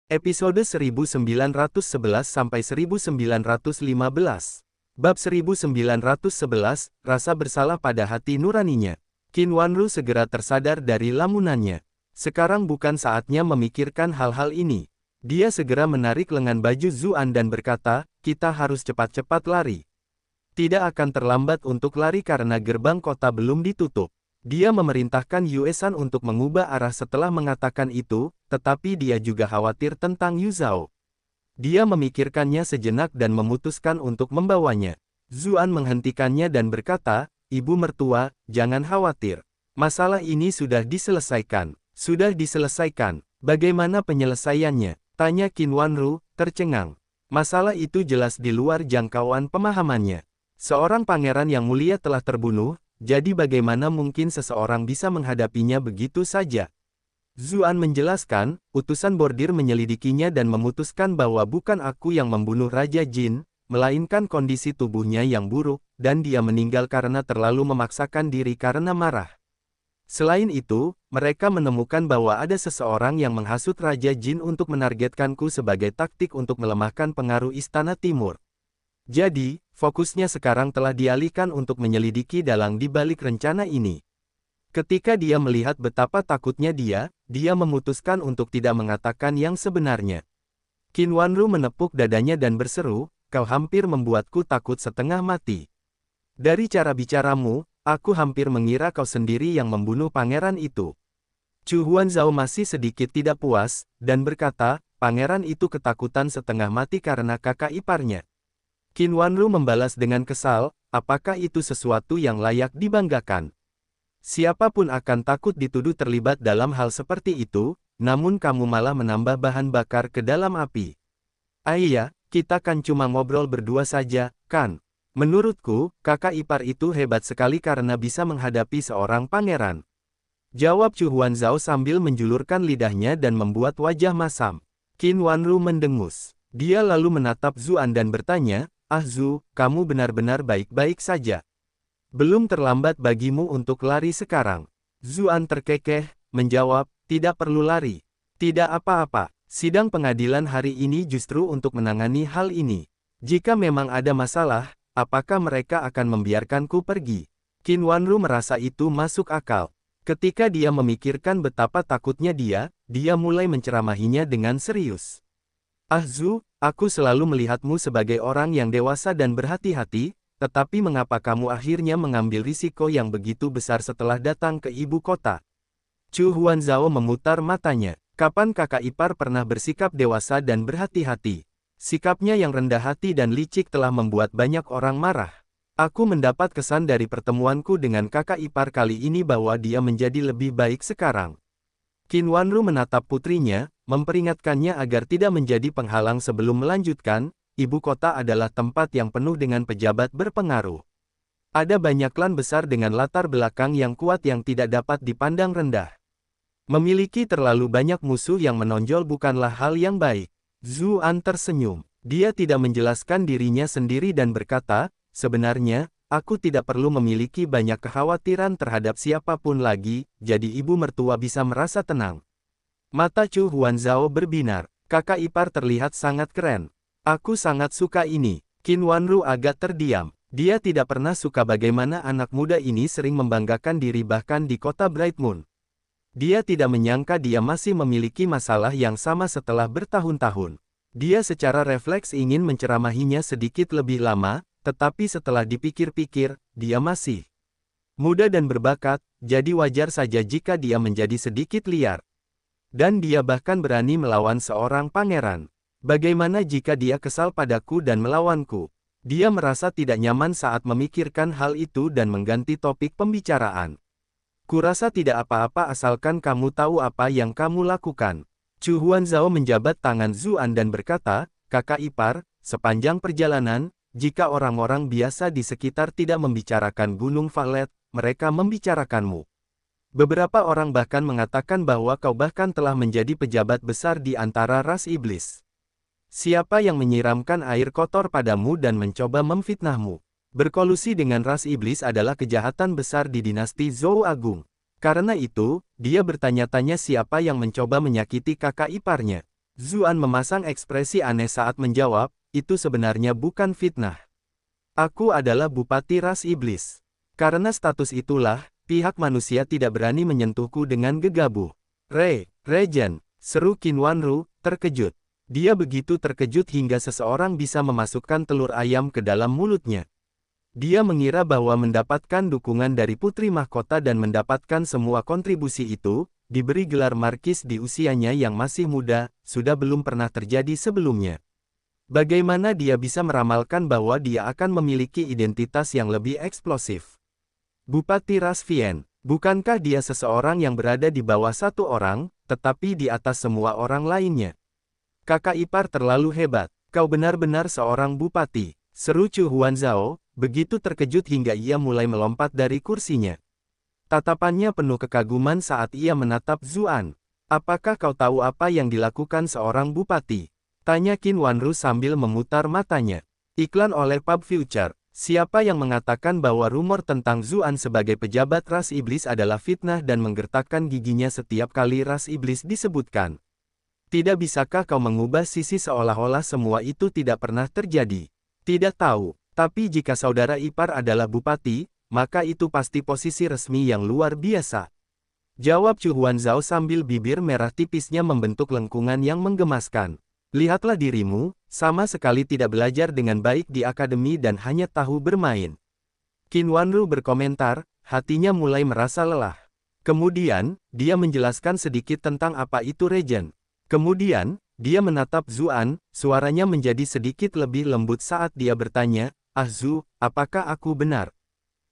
Episode 1911-1915. Bab 1911, Rasa Bersalah pada Hati Nuraninya. Qin Wanru segera tersadar dari lamunannya. Sekarang bukan saatnya memikirkan hal-hal ini. Dia segera menarik lengan baju Zuan dan berkata, kita harus cepat-cepat lari. Tidak akan terlambat untuk lari karena gerbang kota belum ditutup. Dia memerintahkan Yue San untuk mengubah arah setelah mengatakan itu, tetapi dia juga khawatir tentang Yu Zhao. Dia memikirkannya sejenak dan memutuskan untuk membawanya. Zuan menghentikannya dan berkata, Ibu mertua, jangan khawatir. Masalah ini sudah diselesaikan. Sudah diselesaikan. Bagaimana penyelesaiannya? Tanya Qin Wanru, tercengang. Masalah itu jelas di luar jangkauan pemahamannya. Seorang pangeran yang mulia telah terbunuh, jadi bagaimana mungkin seseorang bisa menghadapinya begitu saja? Zuan menjelaskan, utusan bordir menyelidikinya dan memutuskan bahwa bukan aku yang membunuh Raja Jin, melainkan kondisi tubuhnya yang buruk, dan dia meninggal karena terlalu memaksakan diri karena marah. Selain itu, mereka menemukan bahwa ada seseorang yang menghasut Raja Jin untuk menargetkanku sebagai taktik untuk melemahkan pengaruh Istana Timur. Jadi, fokusnya sekarang telah dialihkan untuk menyelidiki dalang di balik rencana ini. Ketika dia melihat betapa takutnya dia memutuskan untuk tidak mengatakan yang sebenarnya. Qin Wanru menepuk dadanya dan berseru, kau hampir membuatku takut setengah mati. Dari cara bicaramu, aku hampir mengira kau sendiri yang membunuh pangeran itu. Chu Huanzhao masih sedikit tidak puas, dan berkata, pangeran itu ketakutan setengah mati karena kakak iparnya. Qin Wanru membalas dengan kesal, apakah itu sesuatu yang layak dibanggakan? Siapapun akan takut dituduh terlibat dalam hal seperti itu, namun kamu malah menambah bahan bakar ke dalam api. Iya, kita kan cuma ngobrol berdua saja, kan? Menurutku, kakak ipar itu hebat sekali karena bisa menghadapi seorang pangeran. Jawab Chu Huanzhao sambil menjulurkan lidahnya dan membuat wajah masam. Qin Wanru mendengus. Dia lalu menatap Zuan dan bertanya, Ah Zu, kamu benar-benar baik-baik saja. Belum terlambat bagimu untuk lari sekarang. Zuan terkekeh, menjawab, tidak perlu lari. Tidak apa-apa, sidang pengadilan hari ini justru untuk menangani hal ini. Jika memang ada masalah, apakah mereka akan membiarkanku pergi? Qin Wanru merasa itu masuk akal. Ketika dia memikirkan betapa takutnya dia mulai menceramahinya dengan serius. Ah Zu, aku selalu melihatmu sebagai orang yang dewasa dan berhati-hati, tetapi mengapa kamu akhirnya mengambil risiko yang begitu besar setelah datang ke ibu kota? Chu Huanzhao memutar matanya. Kapan kakak ipar pernah bersikap dewasa dan berhati-hati? Sikapnya yang rendah hati dan licik telah membuat banyak orang marah. Aku mendapat kesan dari pertemuanku dengan kakak ipar kali ini bahwa dia menjadi lebih baik sekarang. Qin Wanru menatap putrinya, memperingatkannya agar tidak menjadi penghalang sebelum melanjutkan, ibu kota adalah tempat yang penuh dengan pejabat berpengaruh. Ada banyak klan besar dengan latar belakang yang kuat yang tidak dapat dipandang rendah. Memiliki terlalu banyak musuh yang menonjol bukanlah hal yang baik. Zuan tersenyum. Dia tidak menjelaskan dirinya sendiri dan berkata, sebenarnya, aku tidak perlu memiliki banyak kekhawatiran terhadap siapapun lagi, jadi ibu mertua bisa merasa tenang. Mata Chu Huanzhao berbinar. Kakak ipar terlihat sangat keren. Aku sangat suka ini. Qin Wanru agak terdiam. Dia tidak pernah suka bagaimana anak muda ini sering membanggakan diri bahkan di kota Bright Moon. Dia tidak menyangka dia masih memiliki masalah yang sama setelah bertahun-tahun. Dia secara refleks ingin menceramahinya sedikit lebih lama, tetapi setelah dipikir-pikir, dia masih muda dan berbakat, jadi wajar saja jika dia menjadi sedikit liar. Dan dia bahkan berani melawan seorang pangeran. Bagaimana jika dia kesal padaku dan melawanku? Dia merasa tidak nyaman saat memikirkan hal itu dan mengganti topik pembicaraan. Kurasa tidak apa-apa asalkan kamu tahu apa yang kamu lakukan. Chu Huanzhao menjabat tangan Zuan dan berkata, kakak ipar, sepanjang perjalanan, jika orang-orang biasa di sekitar tidak membicarakan Gunung Valet, mereka membicarakanmu. Beberapa orang bahkan mengatakan bahwa kau bahkan telah menjadi pejabat besar di antara ras iblis. Siapa yang menyiramkan air kotor padamu dan mencoba memfitnahmu? Berkolusi dengan ras iblis adalah kejahatan besar di dinasti Zhou Agung. Karena itu, dia bertanya-tanya siapa yang mencoba menyakiti kakak iparnya. Zuan memasang ekspresi aneh saat menjawab, itu sebenarnya bukan fitnah. Aku adalah Bupati Ras Iblis. Karena status itulah, pihak manusia tidak berani menyentuhku dengan gegabah. Regen, seru Qin Wanru, terkejut. Dia begitu terkejut hingga seseorang bisa memasukkan telur ayam ke dalam mulutnya. Dia mengira bahwa mendapatkan dukungan dari Putri Mahkota dan mendapatkan semua kontribusi itu, diberi gelar markis di usianya yang masih muda, sudah belum pernah terjadi sebelumnya. Bagaimana dia bisa meramalkan bahwa dia akan memiliki identitas yang lebih eksplosif? Bupati Ras Vien, bukankah dia seseorang yang berada di bawah satu orang, tetapi di atas semua orang lainnya? Kakak ipar terlalu hebat, kau benar-benar seorang bupati, seru Chu Huanzhao, begitu terkejut hingga ia mulai melompat dari kursinya. Tatapannya penuh kekaguman saat ia menatap Zuan. Apakah kau tahu apa yang dilakukan seorang bupati? Tanya Qin Wanru sambil memutar matanya. Iklan oleh Pub Future. Siapa yang mengatakan bahwa rumor tentang Zuan sebagai pejabat ras iblis adalah fitnah dan menggertakkan giginya setiap kali ras iblis disebutkan? Tidak bisakah kau mengubah sisi seolah-olah semua itu tidak pernah terjadi? Tidak tahu, tapi jika saudara ipar adalah bupati, maka itu pasti posisi resmi yang luar biasa. Jawab Chu Huanzhao sambil bibir merah tipisnya membentuk lengkungan yang menggemaskan. Lihatlah dirimu, sama sekali tidak belajar dengan baik di akademi dan hanya tahu bermain. Qin Wanru berkomentar, hatinya mulai merasa lelah. Kemudian, dia menjelaskan sedikit tentang apa itu regen. Kemudian, dia menatap Zuan, suaranya menjadi sedikit lebih lembut saat dia bertanya, "Ah Zu, apakah aku benar?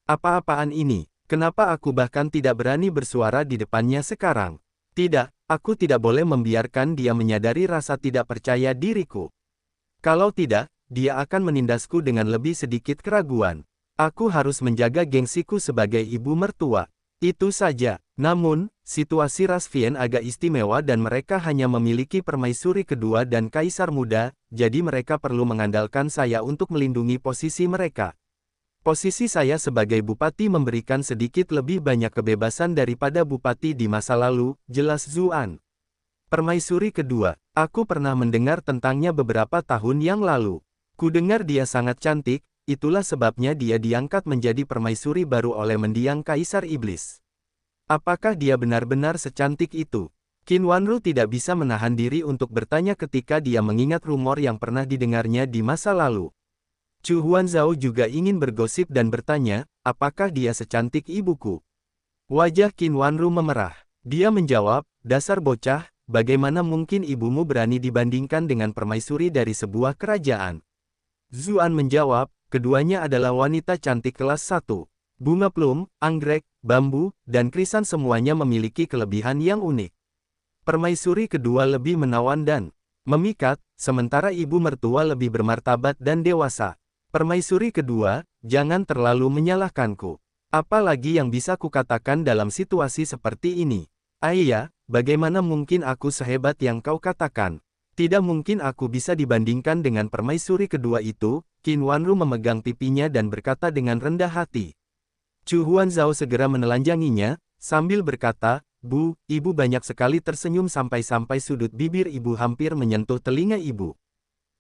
Apa-apaan ini? Kenapa aku bahkan tidak berani bersuara di depannya sekarang? Tidak, aku tidak boleh membiarkan dia menyadari rasa tidak percaya diriku. Kalau tidak, dia akan menindasku dengan lebih sedikit keraguan. Aku harus menjaga gengsiku sebagai ibu mertua. Itu saja." Namun, situasi Ras Vien agak istimewa dan mereka hanya memiliki permaisuri kedua dan kaisar muda, jadi mereka perlu mengandalkan saya untuk melindungi posisi mereka. Posisi saya sebagai bupati memberikan sedikit lebih banyak kebebasan daripada bupati di masa lalu, jelas Zuan. Permaisuri kedua, aku pernah mendengar tentangnya beberapa tahun yang lalu. Kudengar dia sangat cantik, itulah sebabnya dia diangkat menjadi permaisuri baru oleh mendiang Kaisar Iblis. Apakah dia benar-benar secantik itu? Qin Wanru tidak bisa menahan diri untuk bertanya ketika dia mengingat rumor yang pernah didengarnya di masa lalu. Chu Huanzhao juga ingin bergosip dan bertanya, apakah dia secantik ibuku? Wajah Qin Wanru memerah. Dia menjawab, dasar bocah, bagaimana mungkin ibumu berani dibandingkan dengan permaisuri dari sebuah kerajaan? Zuan menjawab, keduanya adalah wanita cantik kelas 1. Bunga plum, anggrek, bambu, dan krisan semuanya memiliki kelebihan yang unik. Permaisuri kedua lebih menawan dan memikat, sementara ibu mertua lebih bermartabat dan dewasa. Permaisuri kedua, jangan terlalu menyalahkanku. Apa lagi yang bisa kukatakan dalam situasi seperti ini? Ayah, bagaimana mungkin aku sehebat yang kau katakan? Tidak mungkin aku bisa dibandingkan dengan permaisuri kedua itu. Qin Wanru memegang pipinya dan berkata dengan rendah hati. Chu Huanzhao segera menelanjanginya, sambil berkata, Bu, ibu banyak sekali tersenyum sampai-sampai sudut bibir ibu hampir menyentuh telinga ibu.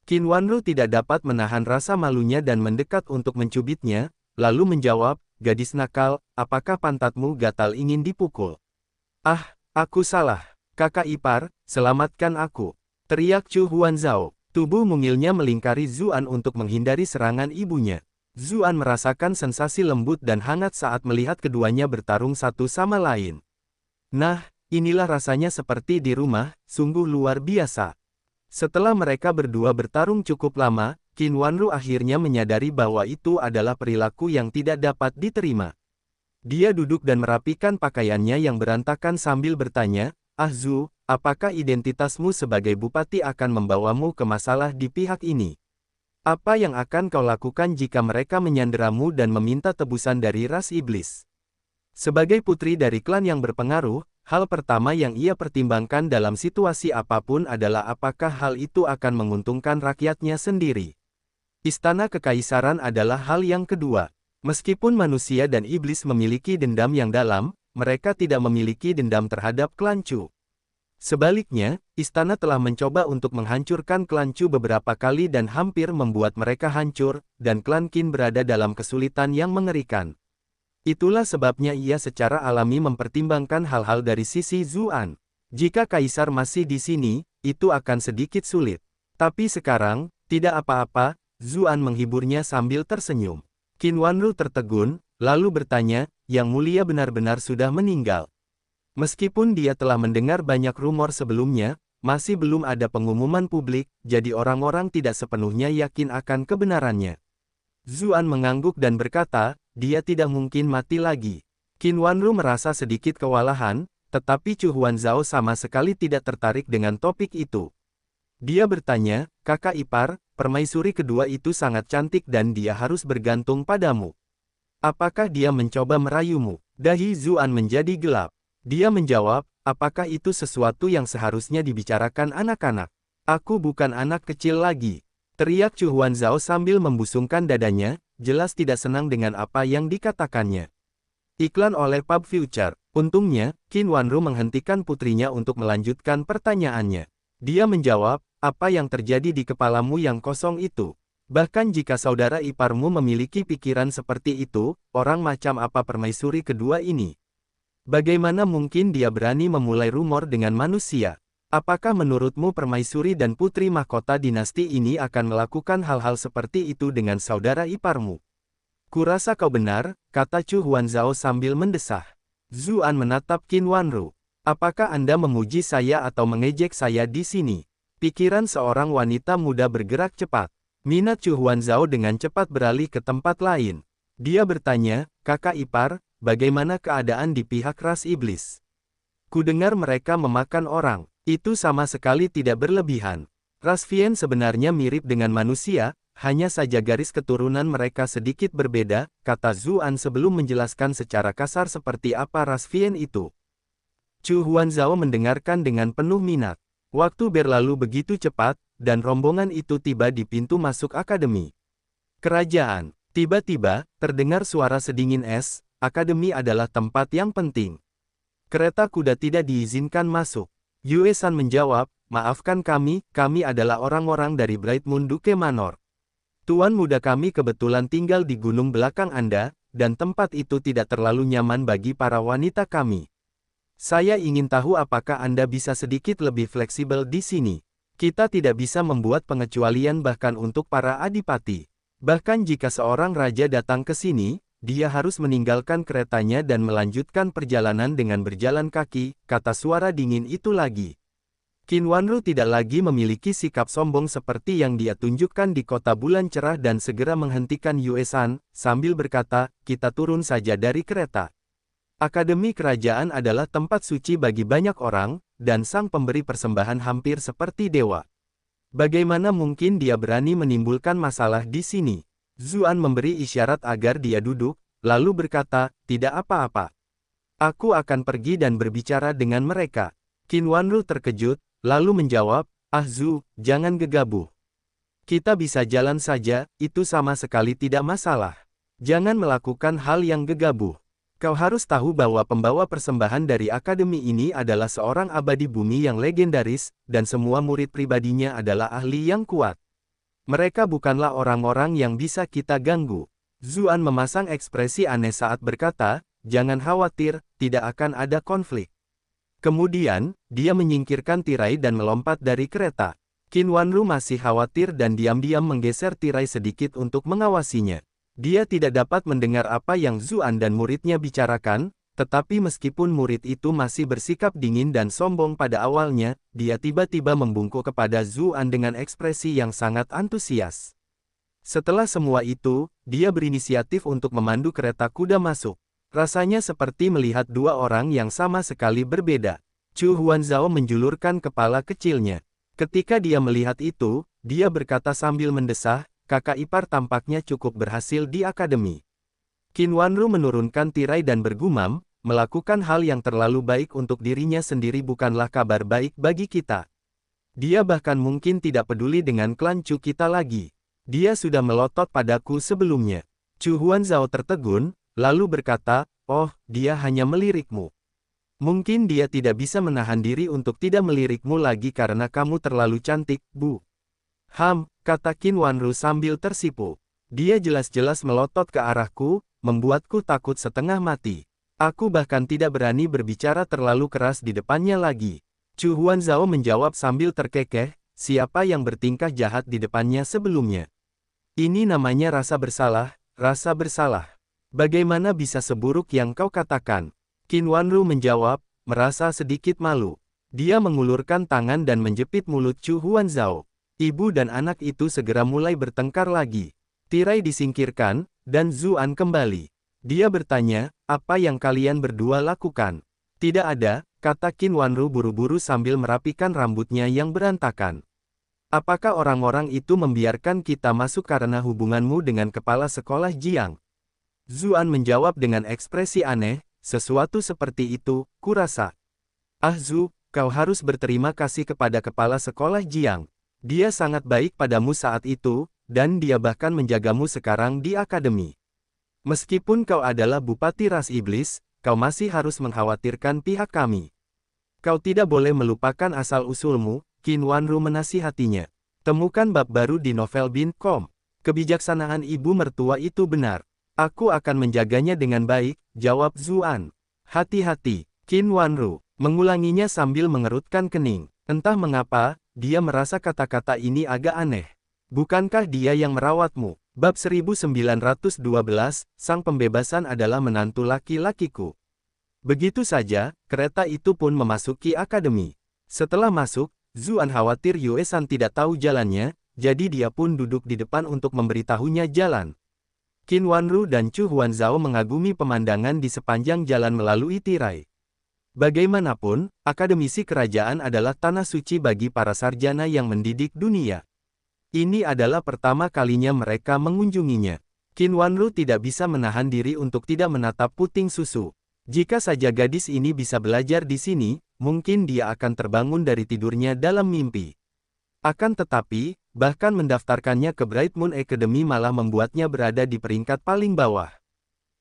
Qin Wanru tidak dapat menahan rasa malunya dan mendekat untuk mencubitnya, lalu menjawab, gadis nakal, apakah pantatmu gatal ingin dipukul? Ah, aku salah. Kakak ipar, selamatkan aku. Teriak Chu Huanzhao. Tubuh mungilnya melingkari Zuan untuk menghindari serangan ibunya. Zuan merasakan sensasi lembut dan hangat saat melihat keduanya bertarung satu sama lain. Nah, inilah rasanya seperti di rumah, sungguh luar biasa. Setelah mereka berdua bertarung cukup lama, Qin Wanru akhirnya menyadari bahwa itu adalah perilaku yang tidak dapat diterima. Dia duduk dan merapikan pakaiannya yang berantakan sambil bertanya, "Ah Zu, apakah identitasmu sebagai bupati akan membawamu ke masalah di pihak ini? Apa yang akan kau lakukan jika mereka menyanderamu dan meminta tebusan dari ras iblis?" Sebagai putri dari klan yang berpengaruh, hal pertama yang ia pertimbangkan dalam situasi apapun adalah apakah hal itu akan menguntungkan rakyatnya sendiri. Istana kekaisaran adalah hal yang kedua. Meskipun manusia dan iblis memiliki dendam yang dalam, mereka tidak memiliki dendam terhadap klan Chu. Sebaliknya, istana telah mencoba untuk menghancurkan klan Chu beberapa kali dan hampir membuat mereka hancur, dan klan Qin berada dalam kesulitan yang mengerikan. Itulah sebabnya ia secara alami mempertimbangkan hal-hal dari sisi Zuan. Jika kaisar masih di sini, itu akan sedikit sulit. Tapi sekarang, tidak apa-apa, Zuan menghiburnya sambil tersenyum. Qin Wanru tertegun, lalu bertanya, Yang Mulia benar-benar sudah meninggal. Meskipun dia telah mendengar banyak rumor sebelumnya, masih belum ada pengumuman publik, jadi orang-orang tidak sepenuhnya yakin akan kebenarannya. Zuan mengangguk dan berkata, dia tidak mungkin mati lagi. Qin Wanru merasa sedikit kewalahan, tetapi Chu Huanzhao sama sekali tidak tertarik dengan topik itu. Dia bertanya, kakak ipar, permaisuri kedua itu sangat cantik dan dia harus bergantung padamu. Apakah dia mencoba merayumu? Dahi Zuan menjadi gelap. Dia menjawab, apakah itu sesuatu yang seharusnya dibicarakan anak-anak? Aku bukan anak kecil lagi. Teriak Chu Huanzhao sambil membusungkan dadanya, jelas tidak senang dengan apa yang dikatakannya. Iklan oleh Pub Future. Untungnya, Qin Wanru menghentikan putrinya untuk melanjutkan pertanyaannya. Dia menjawab, apa yang terjadi di kepalamu yang kosong itu? Bahkan jika saudara iparmu memiliki pikiran seperti itu, orang macam apa permaisuri kedua ini? Bagaimana mungkin dia berani memulai rumor dengan manusia? Apakah menurutmu permaisuri dan putri mahkota dinasti ini akan melakukan hal-hal seperti itu dengan saudara iparmu? Kurasa kau benar, kata Chu Huanzhao sambil mendesah. Zuan menatap Qin Wanru. Apakah Anda memuji saya atau mengejek saya di sini? Pikiran seorang wanita muda bergerak cepat. Minat Chu Huanzhao dengan cepat beralih ke tempat lain. Dia bertanya, kakak ipar, bagaimana keadaan di pihak ras iblis? Kudengar mereka memakan orang. Itu sama sekali tidak berlebihan. Ras Vien sebenarnya mirip dengan manusia, hanya saja garis keturunan mereka sedikit berbeda, kata Zuan sebelum menjelaskan secara kasar seperti apa ras Vien itu. Chu Huanzhao mendengarkan dengan penuh minat. Waktu berlalu begitu cepat, dan rombongan itu tiba di pintu masuk akademi. Kerajaan. Tiba-tiba, terdengar suara sedingin es, akademi adalah tempat yang penting. Kereta kuda tidak diizinkan masuk. Yue San menjawab, maafkan kami adalah orang-orang dari Bright Moon Duke Manor. Tuan muda kami kebetulan tinggal di gunung belakang Anda, dan tempat itu tidak terlalu nyaman bagi para wanita kami. Saya ingin tahu apakah Anda bisa sedikit lebih fleksibel di sini. Kita tidak bisa membuat pengecualian bahkan untuk para adipati. Bahkan jika seorang raja datang ke sini, dia harus meninggalkan keretanya dan melanjutkan perjalanan dengan berjalan kaki, kata suara dingin itu lagi. Qin Wanru tidak lagi memiliki sikap sombong seperti yang dia tunjukkan di kota bulan cerah dan segera menghentikan Yue San, sambil berkata, kita turun saja dari kereta. Akademi kerajaan adalah tempat suci bagi banyak orang, dan sang pemberi persembahan hampir seperti dewa. Bagaimana mungkin dia berani menimbulkan masalah di sini? Zuan memberi isyarat agar dia duduk, lalu berkata, tidak apa-apa. Aku akan pergi dan berbicara dengan mereka. Qin Wanru terkejut, lalu menjawab, Zu, jangan gegabah. Kita bisa jalan saja, itu sama sekali tidak masalah. Jangan melakukan hal yang gegabah. Kau harus tahu bahwa pembawa persembahan dari akademi ini adalah seorang abadi bumi yang legendaris, dan semua murid pribadinya adalah ahli yang kuat. Mereka bukanlah orang-orang yang bisa kita ganggu. Zuan memasang ekspresi aneh saat berkata, jangan khawatir, tidak akan ada konflik. Kemudian, dia menyingkirkan tirai dan melompat dari kereta. Qin Wanru masih khawatir dan diam-diam menggeser tirai sedikit untuk mengawasinya. Dia tidak dapat mendengar apa yang Zuan dan muridnya bicarakan, tetapi meskipun murid itu masih bersikap dingin dan sombong pada awalnya, dia tiba-tiba membungkuk kepada Zuan dengan ekspresi yang sangat antusias. Setelah semua itu, dia berinisiatif untuk memandu kereta kuda masuk. Rasanya seperti melihat dua orang yang sama sekali berbeda. Chu Huanzhao menjulurkan kepala kecilnya. Ketika dia melihat itu, dia berkata sambil mendesah, kakak ipar tampaknya cukup berhasil di akademi. Qin Wanru menurunkan tirai dan bergumam, melakukan hal yang terlalu baik untuk dirinya sendiri bukanlah kabar baik bagi kita. Dia bahkan mungkin tidak peduli dengan klan Chu kita lagi. Dia sudah melotot padaku sebelumnya. Chu Huanzhao tertegun, lalu berkata, oh, dia hanya melirikmu. Mungkin dia tidak bisa menahan diri untuk tidak melirikmu lagi karena kamu terlalu cantik, Bu. Kata Qin Wanru sambil tersipu. Dia jelas-jelas melotot ke arahku, membuatku takut setengah mati. Aku bahkan tidak berani berbicara terlalu keras di depannya lagi. Chu Huanzhao menjawab sambil terkekeh, siapa yang bertingkah jahat di depannya sebelumnya? Ini namanya rasa bersalah, rasa bersalah. Bagaimana bisa seburuk yang kau katakan? Qin Wanru menjawab, merasa sedikit malu. Dia mengulurkan tangan dan menjepit mulut Chu Huanzhao. Ibu dan anak itu segera mulai bertengkar lagi. Tirai disingkirkan, dan Zuan kembali. Dia bertanya, apa yang kalian berdua lakukan? Tidak ada, kata Qin Wanru buru-buru sambil merapikan rambutnya yang berantakan. Apakah orang-orang itu membiarkan kita masuk karena hubunganmu dengan kepala sekolah Jiang? Zuan menjawab dengan ekspresi aneh, sesuatu seperti itu, kurasa. Zu, kau harus berterima kasih kepada kepala sekolah Jiang. Dia sangat baik padamu saat itu, dan dia bahkan menjagamu sekarang di akademi. Meskipun kau adalah bupati ras iblis, kau masih harus mengkhawatirkan pihak kami. Kau tidak boleh melupakan asal-usulmu, Qin Wanru menasihatinya. Temukan bab baru di novel.com. Kebijaksanaan ibu mertua itu benar. Aku akan menjaganya dengan baik, jawab Zuan. Hati-hati, Qin Wanru mengulanginya sambil mengerutkan kening. Entah mengapa, dia merasa kata-kata ini agak aneh. Bukankah dia yang merawatmu? Bab 1912, Sang Pembebasan adalah menantu laki-lakiku. Begitu saja, kereta itu pun memasuki akademi. Setelah masuk, Zuan khawatir Yue-san tidak tahu jalannya, jadi dia pun duduk di depan untuk memberitahunya jalan. Qin Wanru dan Chu Huanzhao mengagumi pemandangan di sepanjang jalan melalui tirai. Bagaimanapun, akademisi kerajaan adalah tanah suci bagi para sarjana yang mendidik dunia. Ini adalah pertama kalinya mereka mengunjunginya. Qin Wanru tidak bisa menahan diri untuk tidak menatap puting susu. Jika saja gadis ini bisa belajar di sini, mungkin dia akan terbangun dari tidurnya dalam mimpi. Akan tetapi, bahkan mendaftarkannya ke Bright Moon Academy malah membuatnya berada di peringkat paling bawah.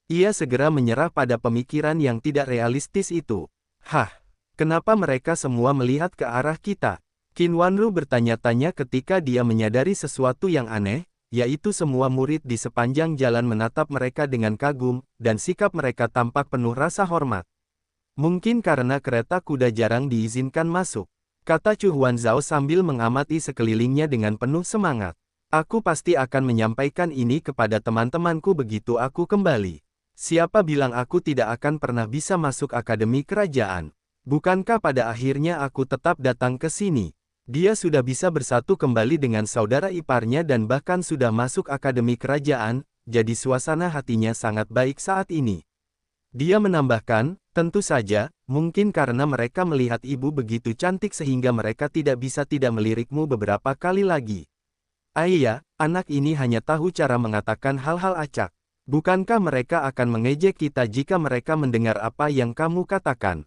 Ia segera menyerah pada pemikiran yang tidak realistis itu. Kenapa mereka semua melihat ke arah kita? Qin Wanru bertanya-tanya ketika dia menyadari sesuatu yang aneh, yaitu semua murid di sepanjang jalan menatap mereka dengan kagum, dan sikap mereka tampak penuh rasa hormat. Mungkin karena kereta kuda jarang diizinkan masuk, kata Chu Huanzhao sambil mengamati sekelilingnya dengan penuh semangat. Aku pasti akan menyampaikan ini kepada teman-temanku begitu aku kembali. Siapa bilang aku tidak akan pernah bisa masuk akademi kerajaan? Bukankah pada akhirnya aku tetap datang ke sini? Dia sudah bisa bersatu kembali dengan saudara iparnya dan bahkan sudah masuk akademi kerajaan, jadi suasana hatinya sangat baik saat ini. Dia menambahkan, tentu saja, mungkin karena mereka melihat ibu begitu cantik sehingga mereka tidak bisa tidak melirikmu beberapa kali lagi. Ayah, anak ini hanya tahu cara mengatakan hal-hal acak. Bukankah mereka akan mengejek kita jika mereka mendengar apa yang kamu katakan?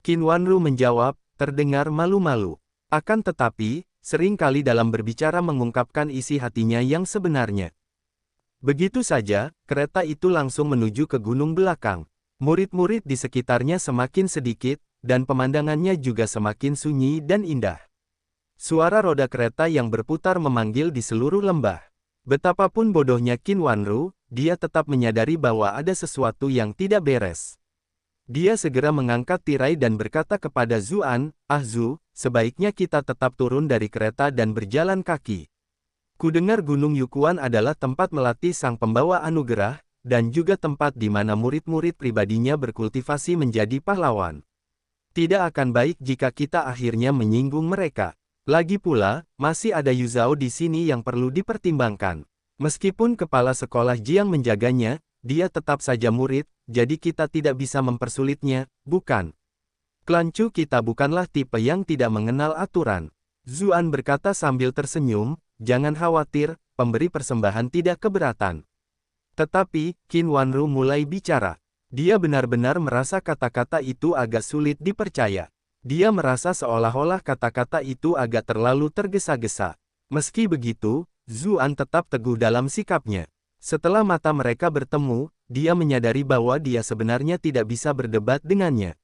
Qin Wanru menjawab, terdengar malu-malu. Akan tetapi, sering kali dalam berbicara mengungkapkan isi hatinya yang sebenarnya. Begitu saja, kereta itu langsung menuju ke gunung belakang. Murid-murid di sekitarnya semakin sedikit, dan pemandangannya juga semakin sunyi dan indah. Suara roda kereta yang berputar memanggil di seluruh lembah. Betapapun bodohnya Qin Wanru, dia tetap menyadari bahwa ada sesuatu yang tidak beres. Dia segera mengangkat tirai dan berkata kepada Zuan, Zu, sebaiknya kita tetap turun dari kereta dan berjalan kaki. Kudengar Gunung Yukuan adalah tempat melatih sang pembawa anugerah, dan juga tempat di mana murid-murid pribadinya berkultivasi menjadi pahlawan. Tidak akan baik jika kita akhirnya menyinggung mereka. Lagi pula, masih ada Yuzhao di sini yang perlu dipertimbangkan. Meskipun kepala sekolah Jiang menjaganya, dia tetap saja murid, jadi kita tidak bisa mempersulitnya, bukan? Klan Chu kita bukanlah tipe yang tidak mengenal aturan. Zuan berkata sambil tersenyum, jangan khawatir, pemberi persembahan tidak keberatan. Tetapi, Qin Wanru mulai bicara. Dia benar-benar merasa kata-kata itu agak sulit dipercaya. Dia merasa seolah-olah kata-kata itu agak terlalu tergesa-gesa. Meski begitu, Zuan tetap teguh dalam sikapnya. Setelah mata mereka bertemu, dia menyadari bahwa dia sebenarnya tidak bisa berdebat dengannya.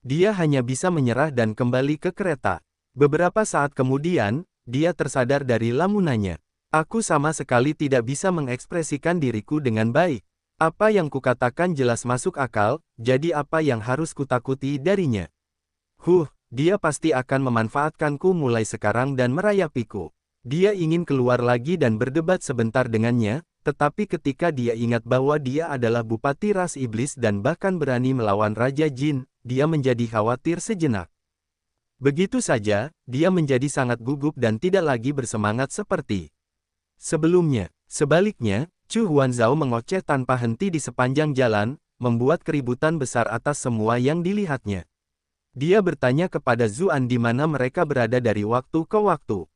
Dia hanya bisa menyerah dan kembali ke kereta. Beberapa saat kemudian, dia tersadar dari lamunannya. Aku sama sekali tidak bisa mengekspresikan diriku dengan baik. Apa yang kukatakan jelas masuk akal, jadi apa yang harus kutakuti darinya? Dia pasti akan memanfaatkanku mulai sekarang dan merayapiku. Dia ingin keluar lagi dan berdebat sebentar dengannya, tetapi ketika dia ingat bahwa dia adalah Bupati Ras Iblis dan bahkan berani melawan Raja Jin, dia menjadi khawatir sejenak. Begitu saja, dia menjadi sangat gugup dan tidak lagi bersemangat seperti sebelumnya. Sebaliknya, Chu Huanzhao mengoceh tanpa henti di sepanjang jalan, membuat keributan besar atas semua yang dilihatnya. Dia bertanya kepada Zuan di mana mereka berada dari waktu ke waktu.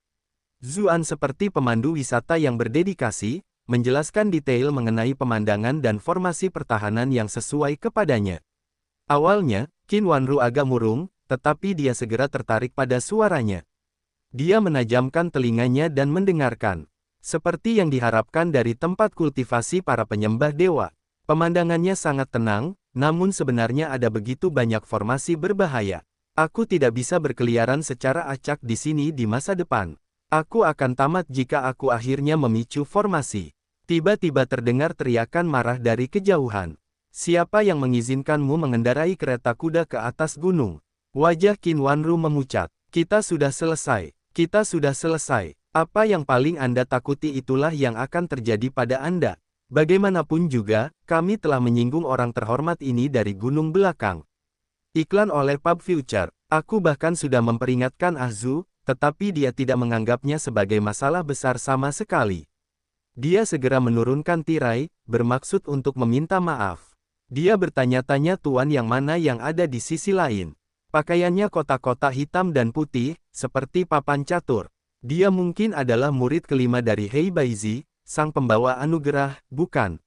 Zuan seperti pemandu wisata yang berdedikasi, menjelaskan detail mengenai pemandangan dan formasi pertahanan yang sesuai kepadanya. Awalnya, Qin Wanru agak murung, tetapi dia segera tertarik pada suaranya. Dia menajamkan telinganya dan mendengarkan. Seperti yang diharapkan dari tempat kultivasi para penyembah dewa. Pemandangannya sangat tenang, namun sebenarnya ada begitu banyak formasi berbahaya. Aku tidak bisa berkeliaran secara acak di sini di masa depan. Aku akan tamat jika aku akhirnya memicu formasi. Tiba-tiba terdengar teriakan marah dari kejauhan. Siapa yang mengizinkanmu mengendarai kereta kuda ke atas gunung? Wajah Qin Wanru memucat. Kita sudah selesai. Kita sudah selesai. Apa yang paling Anda takuti itulah yang akan terjadi pada Anda. Bagaimanapun juga, kami telah menyinggung orang terhormat ini dari gunung belakang. Iklan oleh Pub Future. Aku bahkan sudah memperingatkan Ahzu, tetapi dia tidak menganggapnya sebagai masalah besar sama sekali. Dia segera menurunkan tirai, bermaksud untuk meminta maaf. Dia bertanya-tanya tuan yang mana yang ada di sisi lain. Pakaiannya kotak-kotak hitam dan putih, seperti papan catur. Dia mungkin adalah murid kelima dari Hei Baizi, sang pembawa anugerah, bukan?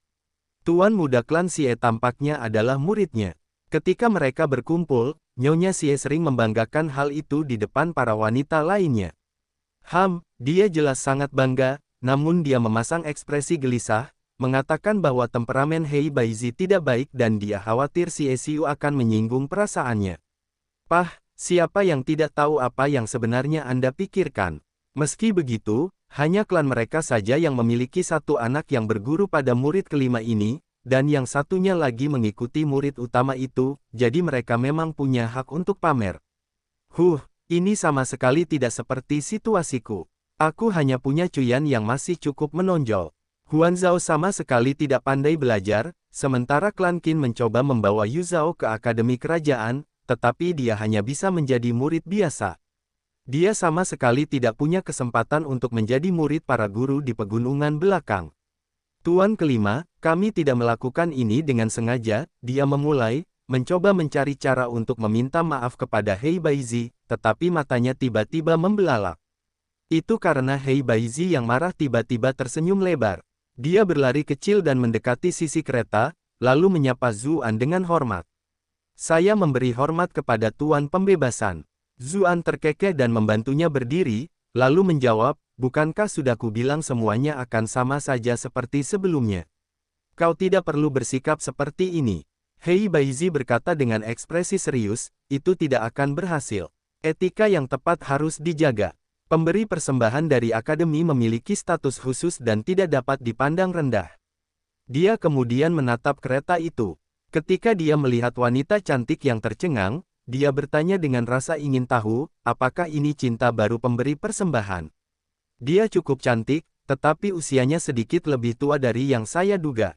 Tuan muda klan Xie tampaknya adalah muridnya. Ketika mereka berkumpul, Nyonya Xie sering membanggakan hal itu di depan para wanita lainnya. Dia jelas sangat bangga, namun dia memasang ekspresi gelisah, mengatakan bahwa temperamen Hei Baizi tidak baik dan dia khawatir Xie Xiu akan menyinggung perasaannya. Siapa yang tidak tahu apa yang sebenarnya Anda pikirkan? Meski begitu, hanya klan mereka saja yang memiliki satu anak yang berguru pada murid kelima ini, dan yang satunya lagi mengikuti murid utama itu, jadi mereka memang punya hak untuk pamer. Ini sama sekali tidak seperti situasiku. Aku hanya punya Cuyan yang masih cukup menonjol. Huanzhao sama sekali tidak pandai belajar, sementara klan Qin mencoba membawa Yu Zhao ke akademi kerajaan, tetapi dia hanya bisa menjadi murid biasa. Dia sama sekali tidak punya kesempatan untuk menjadi murid para guru di pegunungan belakang. Tuan kelima, kami tidak melakukan ini dengan sengaja, dia memulai, mencoba mencari cara untuk meminta maaf kepada Hei Baizi, tetapi matanya tiba-tiba membelalak. Itu karena Hei Baizi yang marah tiba-tiba tersenyum lebar. Dia berlari kecil dan mendekati sisi kereta, lalu menyapa Zuan dengan hormat. Saya memberi hormat kepada Tuan Pembebasan. Zuan terkekeh dan membantunya berdiri, lalu menjawab, bukankah sudah kubilang semuanya akan sama saja seperti sebelumnya? Kau tidak perlu bersikap seperti ini. Hei Baizi berkata dengan ekspresi serius, itu tidak akan berhasil. Etika yang tepat harus dijaga. Pemberi persembahan dari akademi memiliki status khusus dan tidak dapat dipandang rendah. Dia kemudian menatap kereta itu. Ketika dia melihat wanita cantik yang tercengang, dia bertanya dengan rasa ingin tahu, apakah ini cinta baru pemberi persembahan. Dia cukup cantik, tetapi usianya sedikit lebih tua dari yang saya duga.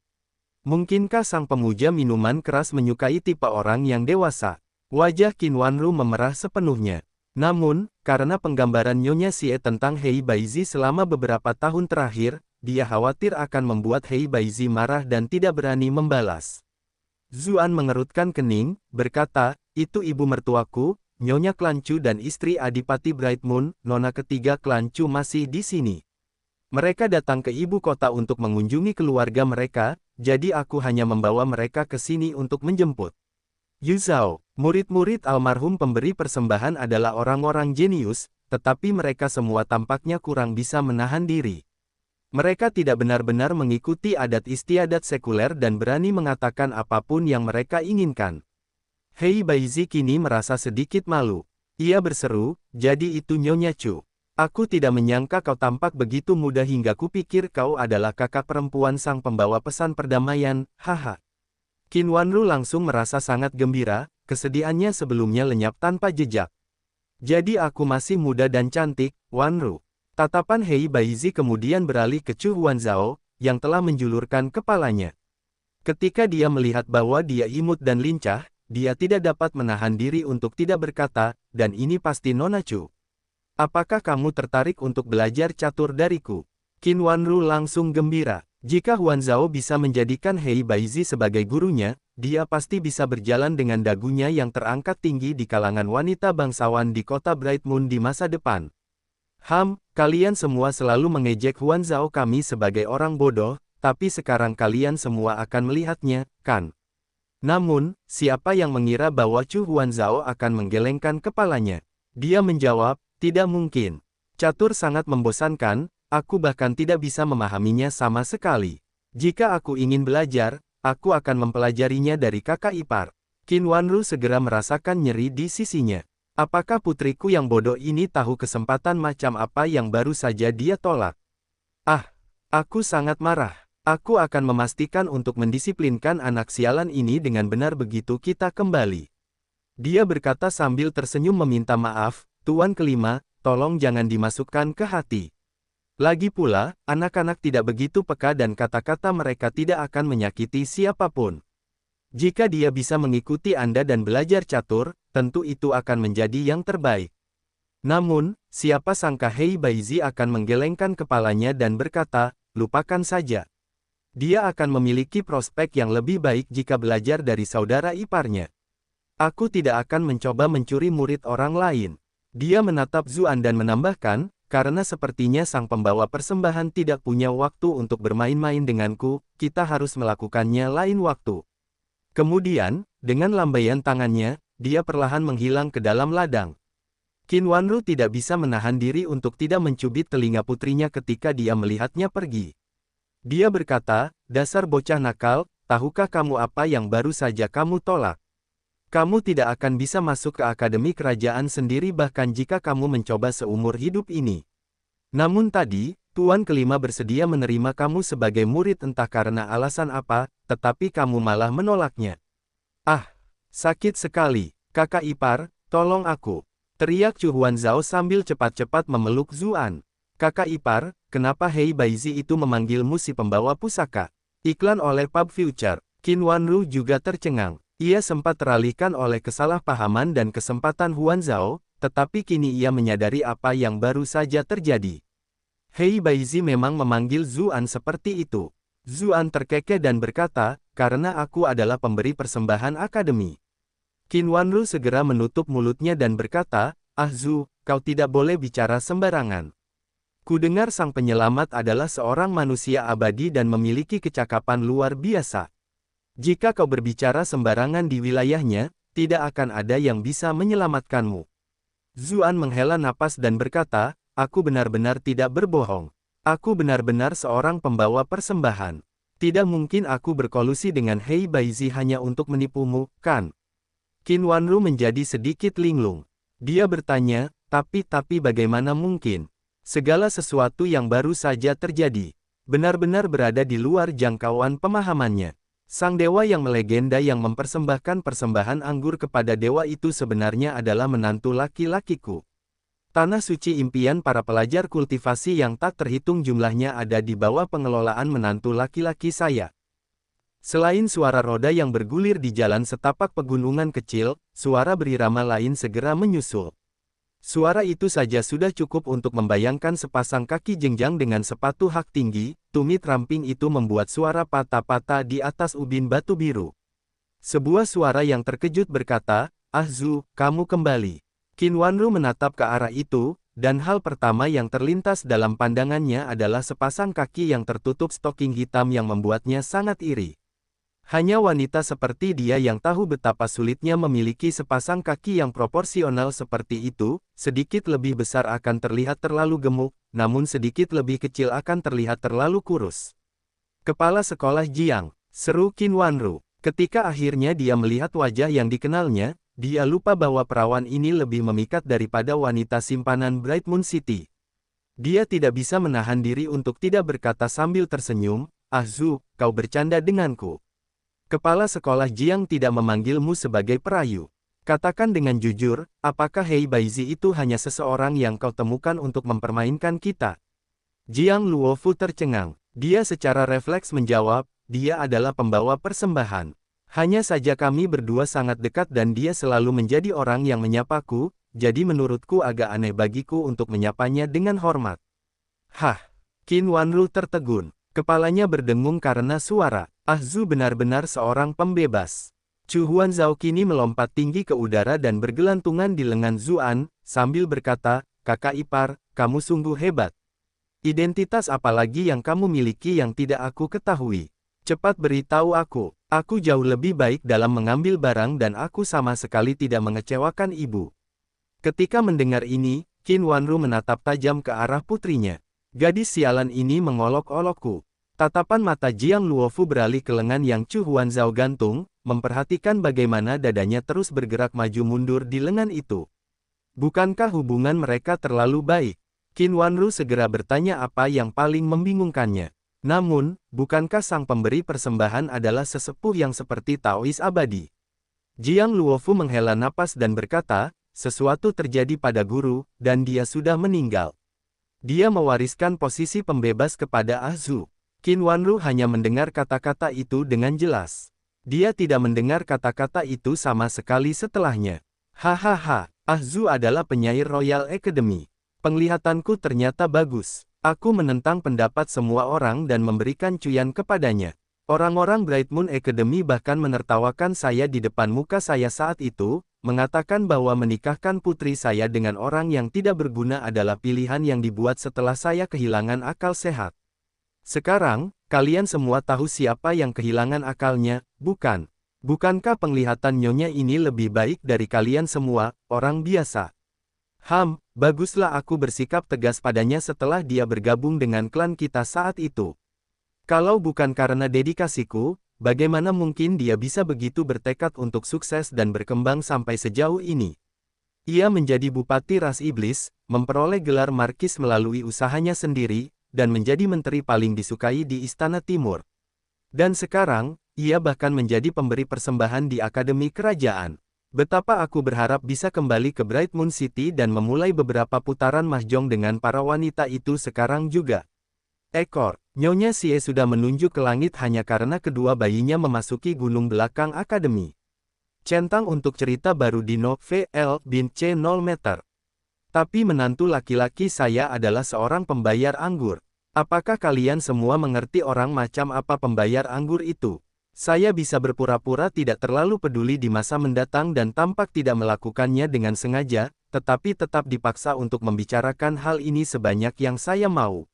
Mungkinkah sang pemuja minuman keras menyukai tipe orang yang dewasa? Wajah Qin Wanru memerah sepenuhnya. Namun, karena penggambaran Nyonya Xie tentang Hei Baizi selama beberapa tahun terakhir, dia khawatir akan membuat Hei Baizi marah dan tidak berani membalas. Zuan mengerutkan kening, berkata, itu ibu mertuaku, Nyonya Klan Chu dan istri Adipati Bright Moon, nona ketiga Klan Chu masih di sini. Mereka datang ke ibu kota untuk mengunjungi keluarga mereka, jadi aku hanya membawa mereka ke sini untuk menjemput. Yu Zhao, murid-murid almarhum pemberi persembahan adalah orang-orang jenius, tetapi mereka semua tampaknya kurang bisa menahan diri. Mereka tidak benar-benar mengikuti adat istiadat sekuler dan berani mengatakan apapun yang mereka inginkan. Hei Baizi kini merasa sedikit malu. Ia berseru, jadi itu Nyonya Chu. Aku tidak menyangka kau tampak begitu muda hingga kupikir kau adalah kakak perempuan sang pembawa pesan perdamaian, haha. Qin Wanru langsung merasa sangat gembira, kesedihannya sebelumnya lenyap tanpa jejak. Jadi aku masih muda dan cantik, Wanru. Tatapan Hei Baizi kemudian beralih ke Chu Huanzhao, yang telah menjulurkan kepalanya. Ketika dia melihat bahwa dia imut dan lincah, dia tidak dapat menahan diri untuk tidak berkata, dan ini pasti Nona Chu. Apakah kamu tertarik untuk belajar catur dariku? Qin Wanru langsung gembira. Jika Huanzhao bisa menjadikan Hei Baizi sebagai gurunya, dia pasti bisa berjalan dengan dagunya yang terangkat tinggi di kalangan wanita bangsawan di kota Bright Moon di masa depan. Kalian semua selalu mengejek Huanzhao kami sebagai orang bodoh, tapi sekarang kalian semua akan melihatnya, kan? Namun, siapa yang mengira bahwa Chu Huanzhao akan menggelengkan kepalanya? Dia menjawab, tidak mungkin. Catur sangat membosankan, aku bahkan tidak bisa memahaminya sama sekali. Jika aku ingin belajar, aku akan mempelajarinya dari kakak ipar. Qin Wanru segera merasakan nyeri di sisinya. Apakah putriku yang bodoh ini tahu kesempatan macam apa yang baru saja dia tolak? Aku sangat marah. Aku akan memastikan untuk mendisiplinkan anak sialan ini dengan benar begitu kita kembali. Dia berkata sambil tersenyum meminta maaf, Tuan kelima, tolong jangan dimasukkan ke hati. Lagi pula, anak-anak tidak begitu peka dan kata-kata mereka tidak akan menyakiti siapapun. Jika dia bisa mengikuti Anda dan belajar catur, tentu itu akan menjadi yang terbaik. Namun, siapa sangka Hei Baizi akan menggelengkan kepalanya dan berkata, lupakan saja. Dia akan memiliki prospek yang lebih baik jika belajar dari saudara iparnya. Aku tidak akan mencoba mencuri murid orang lain. Dia menatap Zuan dan menambahkan, karena sepertinya sang pembawa persembahan tidak punya waktu untuk bermain-main denganku, kita harus melakukannya lain waktu. Kemudian, dengan lambaian tangannya, dia perlahan menghilang ke dalam ladang. Qin Wanru tidak bisa menahan diri untuk tidak mencubit telinga putrinya ketika dia melihatnya pergi. Dia berkata, dasar bocah nakal, tahukah kamu apa yang baru saja kamu tolak? Kamu tidak akan bisa masuk ke akademi kerajaan sendiri bahkan jika kamu mencoba seumur hidup ini. Namun tadi, Tuan kelima bersedia menerima kamu sebagai murid entah karena alasan apa, tetapi kamu malah menolaknya. Sakit sekali, kakak ipar, tolong aku. Teriak Chu Huanzhao sambil cepat-cepat memeluk Zuan. Kakak ipar, kenapa Hei Baizi itu memanggilmu si pembawa pusaka? Iklan oleh Pub Future. Qin Wanru juga tercengang. Ia sempat teralihkan oleh kesalahpahaman dan kesempatan Huanzhao, tetapi kini ia menyadari apa yang baru saja terjadi. Hei Baizi memang memanggil Zuan seperti itu. Zuan terkekeh dan berkata, karena aku adalah pemberi persembahan akademi. Qin Wanru segera menutup mulutnya dan berkata, Zu, kau tidak boleh bicara sembarangan. Kudengar sang penyelamat adalah seorang manusia abadi dan memiliki kecakapan luar biasa. Jika kau berbicara sembarangan di wilayahnya, tidak akan ada yang bisa menyelamatkanmu. Zuan menghela napas dan berkata, aku benar-benar tidak berbohong. Aku benar-benar seorang pembawa persembahan. Tidak mungkin aku berkolusi dengan Hei Baizi hanya untuk menipumu, kan? Qin Wanru menjadi sedikit linglung. Dia bertanya, tapi bagaimana mungkin? Segala sesuatu yang baru saja terjadi, benar-benar berada di luar jangkauan pemahamannya. Sang dewa yang melegenda yang mempersembahkan persembahan anggur kepada dewa itu sebenarnya adalah menantu laki-lakiku. Tanah suci impian para pelajar kultivasi yang tak terhitung jumlahnya ada di bawah pengelolaan menantu laki-laki saya. Selain suara roda yang bergulir di jalan setapak pegunungan kecil, suara berirama lain segera menyusul. Suara itu saja sudah cukup untuk membayangkan sepasang kaki jenjang dengan sepatu hak tinggi, tumit ramping itu membuat suara patah-patah di atas ubin batu biru. Sebuah suara yang terkejut berkata, Zu, kamu kembali. Qin Wanru menatap ke arah itu, dan hal pertama yang terlintas dalam pandangannya adalah sepasang kaki yang tertutup stoking hitam yang membuatnya sangat iri. Hanya wanita seperti dia yang tahu betapa sulitnya memiliki sepasang kaki yang proporsional seperti itu, sedikit lebih besar akan terlihat terlalu gemuk, namun sedikit lebih kecil akan terlihat terlalu kurus. Kepala sekolah Jiang, seru Qin Wanru. Ketika akhirnya dia melihat wajah yang dikenalnya, dia lupa bahwa perawan ini lebih memikat daripada wanita simpanan Bright Moon City. Dia tidak bisa menahan diri untuk tidak berkata sambil tersenyum, "Ah Zhu, kau bercanda denganku. Kepala sekolah Jiang tidak memanggilmu sebagai perayu. Katakan dengan jujur, apakah Hei Baizi itu hanya seseorang yang kau temukan untuk mempermainkan kita?" Jiang Luofu tercengang. Dia secara refleks menjawab, dia adalah pembawa persembahan. Hanya saja kami berdua sangat dekat dan dia selalu menjadi orang yang menyapaku, jadi menurutku agak aneh bagiku untuk menyapanya dengan hormat. Hah! Qin Wanru tertegun. Kepalanya berdengung karena suara. Ah Zhu benar-benar seorang pembebas. Chu Huanzhao kini melompat tinggi ke udara dan bergelantungan di lengan Zuan, sambil berkata, "Kakak ipar, kamu sungguh hebat. Identitas apa lagi yang kamu miliki yang tidak aku ketahui? Cepat beritahu aku. Aku jauh lebih baik dalam mengambil barang dan aku sama sekali tidak mengecewakan ibu." Ketika mendengar ini, Qin Wanru menatap tajam ke arah putrinya. Gadis sialan ini mengolok-olokku. Tatapan mata Jiang Luofu beralih ke lengan yang Chu Huanzhao gantung, memperhatikan bagaimana dadanya terus bergerak maju mundur di lengan itu. Bukankah hubungan mereka terlalu baik? Qin Wanru segera bertanya apa yang paling membingungkannya. Namun, bukankah sang pemberi persembahan adalah sesepuh yang seperti Taois abadi? Jiang Luofu menghela napas dan berkata, sesuatu terjadi pada guru, dan dia sudah meninggal. Dia mewariskan posisi pembebas kepada Ah Zhu. Qin Wanru hanya mendengar kata-kata itu dengan jelas. Dia tidak mendengar kata-kata itu sama sekali setelahnya. Hahaha, Ah Zhu adalah penyair Royal Academy. Penglihatanku ternyata bagus. Aku menentang pendapat semua orang dan memberikan cuyan kepadanya. Orang-orang Bright Moon Academy bahkan menertawakan saya di depan muka saya saat itu, mengatakan bahwa menikahkan putri saya dengan orang yang tidak berguna adalah pilihan yang dibuat setelah saya kehilangan akal sehat. Sekarang, kalian semua tahu siapa yang kehilangan akalnya, bukan? Bukankah penglihatan nyonya ini lebih baik dari kalian semua, orang biasa? Baguslah aku bersikap tegas padanya setelah dia bergabung dengan klan kita saat itu. Kalau bukan karena dedikasiku, bagaimana mungkin dia bisa begitu bertekad untuk sukses dan berkembang sampai sejauh ini? Ia menjadi Bupati Ras Iblis, memperoleh gelar Markis melalui usahanya sendiri, dan menjadi menteri paling disukai di Istana Timur. Dan sekarang, ia bahkan menjadi pemberi persembahan di Akademi Kerajaan. Betapa aku berharap bisa kembali ke Bright Moon City dan memulai beberapa putaran mahjong dengan para wanita itu sekarang juga. Nyonya Xie sudah menunjuk ke langit hanya karena kedua bayinya memasuki gunung belakang akademi. Centang untuk cerita baru di Novel bin C 0 meter. Tapi menantu laki-laki saya adalah seorang pembayar anggur. Apakah kalian semua mengerti orang macam apa pembayar anggur itu? Saya bisa berpura-pura tidak terlalu peduli di masa mendatang dan tampak tidak melakukannya dengan sengaja, tetapi tetap dipaksa untuk membicarakan hal ini sebanyak yang saya mau.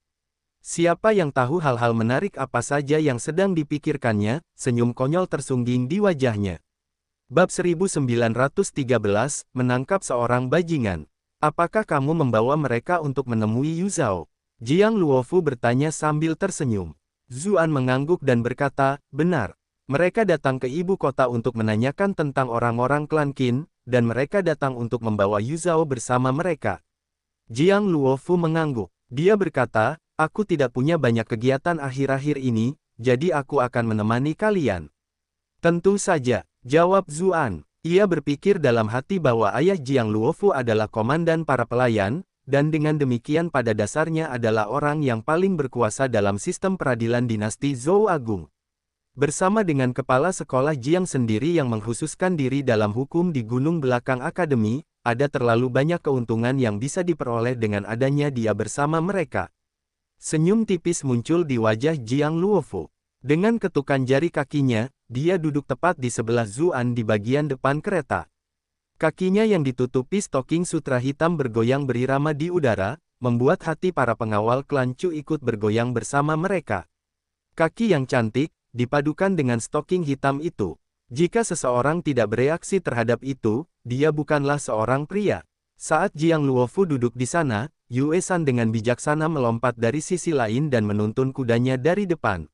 Siapa yang tahu hal-hal menarik apa saja yang sedang dipikirkannya, senyum konyol tersungging di wajahnya. Bab 1913, menangkap seorang bajingan. Apakah kamu membawa mereka untuk menemui Yu Zhao? Jiang Luofu bertanya sambil tersenyum. Zuan mengangguk dan berkata, benar. Mereka datang ke ibu kota untuk menanyakan tentang orang-orang klan Qin, dan mereka datang untuk membawa Yu Zhao bersama mereka. Jiang Luofu mengangguk. Dia berkata, aku tidak punya banyak kegiatan akhir-akhir ini, jadi aku akan menemani kalian. Tentu saja, jawab Zuan. Ia berpikir dalam hati bahwa ayah Jiang Luofu adalah komandan para pelayan, dan dengan demikian pada dasarnya adalah orang yang paling berkuasa dalam sistem peradilan dinasti Zhou Agung. Bersama dengan kepala sekolah Jiang sendiri yang mengkhususkan diri dalam hukum di gunung belakang akademi, ada terlalu banyak keuntungan yang bisa diperoleh dengan adanya dia bersama mereka. Senyum tipis muncul di wajah Jiang Luofu. Dengan ketukan jari kakinya, dia duduk tepat di sebelah Zuan di bagian depan kereta. Kakinya yang ditutupi stoking sutra hitam bergoyang berirama di udara, membuat hati para pengawal klan Chu ikut bergoyang bersama mereka. Kaki yang cantik, dipadukan dengan stoking hitam itu. Jika seseorang tidak bereaksi terhadap itu, dia bukanlah seorang pria. Saat Jiang Luofu duduk di sana, Yue San dengan bijaksana melompat dari sisi lain dan menuntun kudanya dari depan.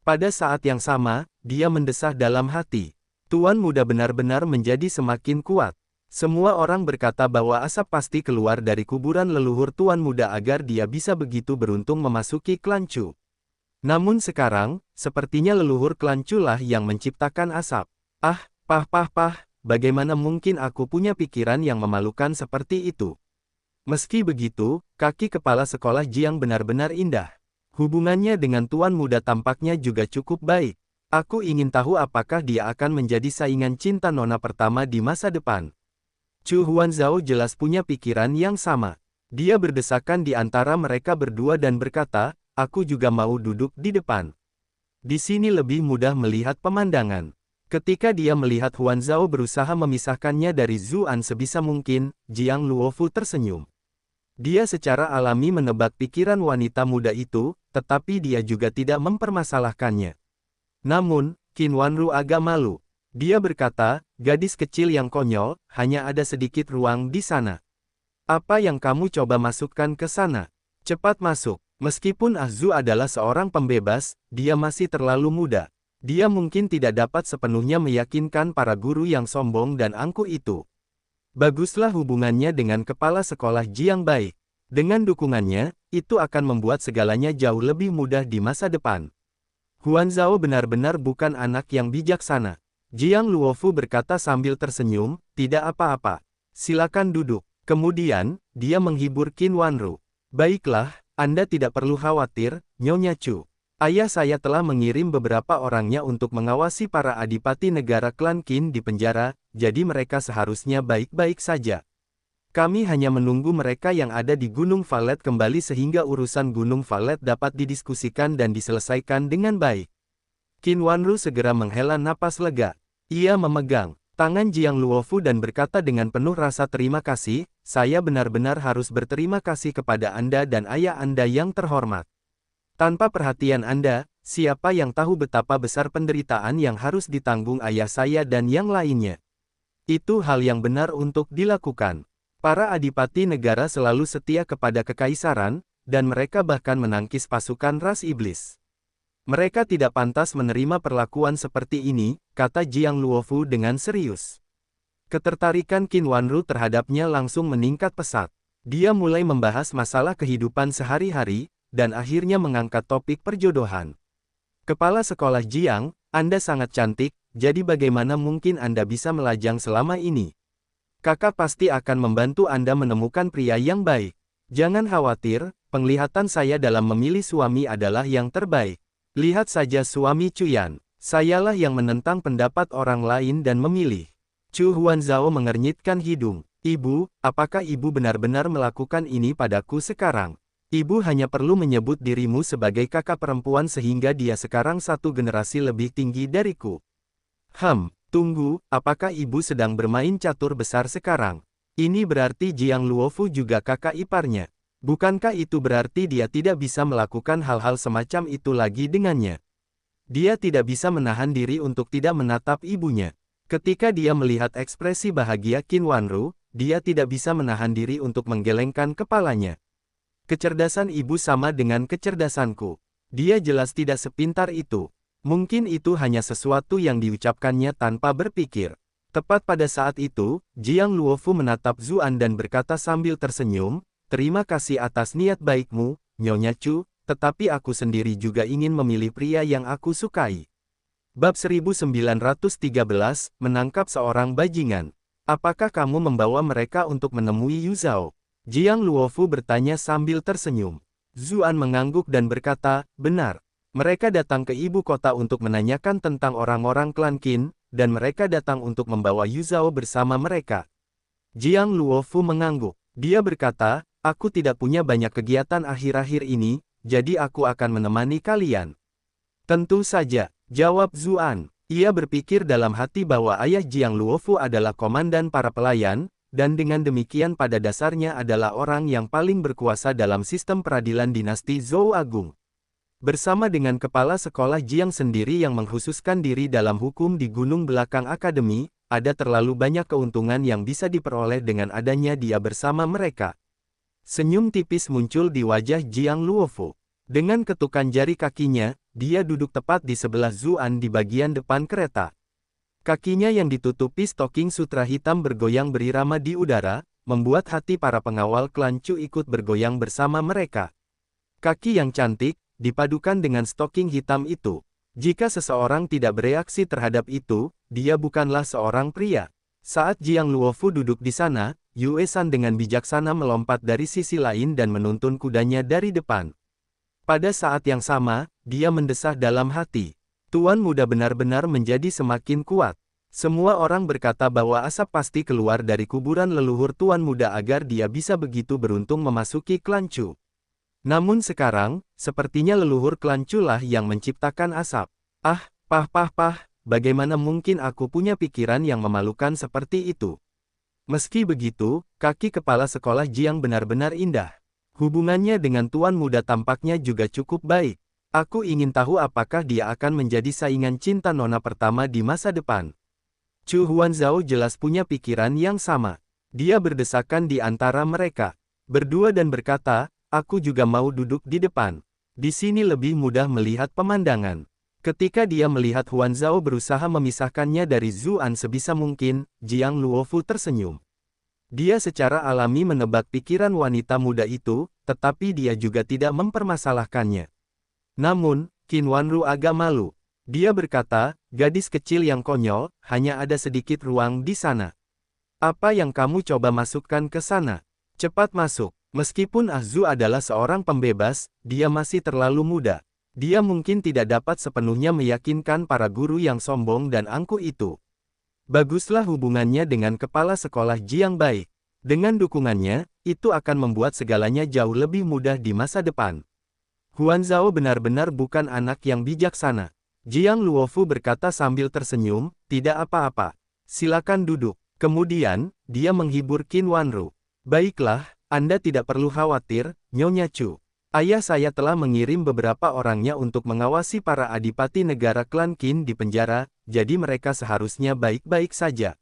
Pada saat yang sama, dia mendesah dalam hati. Tuan muda benar-benar menjadi semakin kuat. Semua orang berkata bahwa asap pasti keluar dari kuburan leluhur Tuan muda agar dia bisa begitu beruntung memasuki klan Chu. Namun sekarang, sepertinya leluhur klan Chu lah yang menciptakan asap. Ah, bagaimana mungkin aku punya pikiran yang memalukan seperti itu? Meski begitu, kaki kepala sekolah Jiang benar-benar indah. Hubungannya dengan Tuan muda tampaknya juga cukup baik. Aku ingin tahu apakah dia akan menjadi saingan cinta nona pertama di masa depan. Chu Huanzhao jelas punya pikiran yang sama. Dia berdesakan di antara mereka berdua dan berkata, aku juga mau duduk di depan. Di sini lebih mudah melihat pemandangan. Ketika dia melihat Huanzhao berusaha memisahkannya dari Zuan sebisa mungkin, Jiang Luofu tersenyum. Dia secara alami menebak pikiran wanita muda itu, tetapi dia juga tidak mempermasalahkannya. Namun, Qin Wanru agak malu. Dia berkata, gadis kecil yang konyol, hanya ada sedikit ruang di sana. Apa yang kamu coba masukkan ke sana? Cepat masuk. Meskipun Ahzu adalah seorang pembebas, dia masih terlalu muda. Dia mungkin tidak dapat sepenuhnya meyakinkan para guru yang sombong dan angkuh itu. Baguslah hubungannya dengan kepala sekolah Jiang baik. Dengan dukungannya, itu akan membuat segalanya jauh lebih mudah di masa depan. Huanzhao benar-benar bukan anak yang bijaksana. Jiang Luofu berkata sambil tersenyum, tidak apa-apa. Silakan duduk. Kemudian, dia menghibur Qin Wanru. Baiklah, Anda tidak perlu khawatir, Nyonya Chu. Ayah saya telah mengirim beberapa orangnya untuk mengawasi para adipati negara klan Qin di penjara, jadi mereka seharusnya baik-baik saja. Kami hanya menunggu mereka yang ada di Gunung Valet kembali sehingga urusan Gunung Valet dapat didiskusikan dan diselesaikan dengan baik. Qin Wanru segera menghela napas lega. Ia memegang tangan Jiang Luofu dan berkata dengan penuh rasa terima kasih, saya benar-benar harus berterima kasih kepada Anda dan ayah Anda yang terhormat. Tanpa perhatian Anda, siapa yang tahu betapa besar penderitaan yang harus ditanggung ayah saya dan yang lainnya. Itu hal yang benar untuk dilakukan. Para adipati negara selalu setia kepada kekaisaran, dan mereka bahkan menangkis pasukan ras iblis. Mereka tidak pantas menerima perlakuan seperti ini, kata Jiang Luofu dengan serius. Ketertarikan Qin Wanru terhadapnya langsung meningkat pesat. Dia mulai membahas masalah kehidupan sehari-hari, dan akhirnya mengangkat topik perjodohan. Kepala sekolah Jiang, Anda sangat cantik, jadi bagaimana mungkin Anda bisa melajang selama ini? Kakak pasti akan membantu Anda menemukan pria yang baik. Jangan khawatir, penglihatan saya dalam memilih suami adalah yang terbaik. Lihat saja suami Cuyan. Sayalah yang menentang pendapat orang lain dan memilih. Chu Huanzhao mengernyitkan hidung. Ibu, apakah ibu benar-benar melakukan ini padaku sekarang? Ibu hanya perlu menyebut dirimu sebagai kakak perempuan sehingga dia sekarang satu generasi lebih tinggi dariku. Tunggu, apakah ibu sedang bermain catur besar sekarang? Ini berarti Jiang Luofu juga kakak iparnya. Bukankah itu berarti dia tidak bisa melakukan hal-hal semacam itu lagi dengannya? Dia tidak bisa menahan diri untuk tidak menatap ibunya. Ketika dia melihat ekspresi bahagia Qin Wanru, dia tidak bisa menahan diri untuk menggelengkan kepalanya. Kecerdasan ibu sama dengan kecerdasanku. Dia jelas tidak sepintar itu. Mungkin itu hanya sesuatu yang diucapkannya tanpa berpikir. Tepat pada saat itu, Jiang Luofu menatap Zuan dan berkata sambil tersenyum, terima kasih atas niat baikmu, Nyonya Chu, tetapi aku sendiri juga ingin memilih pria yang aku sukai. Bab 1913, menangkap seorang bajingan. Apakah kamu membawa mereka untuk menemui Yu Zhao? Jiang Luofu bertanya sambil tersenyum. Zuan mengangguk dan berkata, benar. Mereka datang ke ibu kota untuk menanyakan tentang orang-orang klan Qin, dan mereka datang untuk membawa Yu Zhao bersama mereka. Jiang Luofu mengangguk. Dia berkata, aku tidak punya banyak kegiatan akhir-akhir ini, jadi aku akan menemani kalian. Tentu saja, jawab Zuan. Ia berpikir dalam hati bahwa ayah Jiang Luofu adalah komandan para pelayan, dan dengan demikian pada dasarnya adalah orang yang paling berkuasa dalam sistem peradilan dinasti Zhou Agung. Bersama dengan kepala sekolah Jiang sendiri yang mengkhususkan diri dalam hukum di gunung belakang akademi, ada terlalu banyak keuntungan yang bisa diperoleh dengan adanya dia bersama mereka. Senyum tipis muncul di wajah Jiang Luofu. Dengan ketukan jari kakinya, dia duduk tepat di sebelah Zuan di bagian depan kereta. Kakinya yang ditutupi stoking sutra hitam bergoyang berirama di udara, membuat hati para pengawal klan Chu ikut bergoyang bersama mereka. Kaki yang cantik, dipadukan dengan stoking hitam itu. Jika seseorang tidak bereaksi terhadap itu, dia bukanlah seorang pria. Saat Jiang Luofu duduk di sana, Yue San dengan bijaksana melompat dari sisi lain dan menuntun kudanya dari depan. Pada saat yang sama, dia mendesah dalam hati. Tuan muda benar-benar menjadi semakin kuat. Semua orang berkata bahwa asap pasti keluar dari kuburan leluhur Tuan muda agar dia bisa begitu beruntung memasuki klan Chu. Namun sekarang, sepertinya leluhur klan Chu lah yang menciptakan asap. Ah, bagaimana mungkin aku punya pikiran yang memalukan seperti itu? Meski begitu, kaki kepala sekolah Jiang benar-benar indah. Hubungannya dengan Tuan muda tampaknya juga cukup baik. Aku ingin tahu apakah dia akan menjadi saingan cinta nona pertama di masa depan. Chu Huanzhao jelas punya pikiran yang sama. Dia berdesakan di antara mereka berdua dan berkata, aku juga mau duduk di depan. Di sini lebih mudah melihat pemandangan. Ketika dia melihat Huanzhao berusaha memisahkannya dari Zuan sebisa mungkin, Jiang Luofu tersenyum. Dia secara alami menebak pikiran wanita muda itu, tetapi dia juga tidak mempermasalahkannya. Namun, Qin Wanru agak malu. Dia berkata, gadis kecil yang konyol, hanya ada sedikit ruang di sana. Apa yang kamu coba masukkan ke sana? Cepat masuk. Meskipun Ahzu adalah seorang pembebas, dia masih terlalu muda. Dia mungkin tidak dapat sepenuhnya meyakinkan para guru yang sombong dan angkuh itu. Baguslah hubungannya dengan kepala sekolah Jiang baik. Dengan dukungannya, itu akan membuat segalanya jauh lebih mudah di masa depan. Huanzhao benar-benar bukan anak yang bijaksana. Jiang Luofu berkata sambil tersenyum, tidak apa-apa. Silakan duduk. Kemudian, dia menghibur Qin Wanru. Baiklah, Anda tidak perlu khawatir, Nyonya Chu. Ayah saya telah mengirim beberapa orangnya untuk mengawasi para adipati negara klan Qin di penjara, jadi mereka seharusnya baik-baik saja.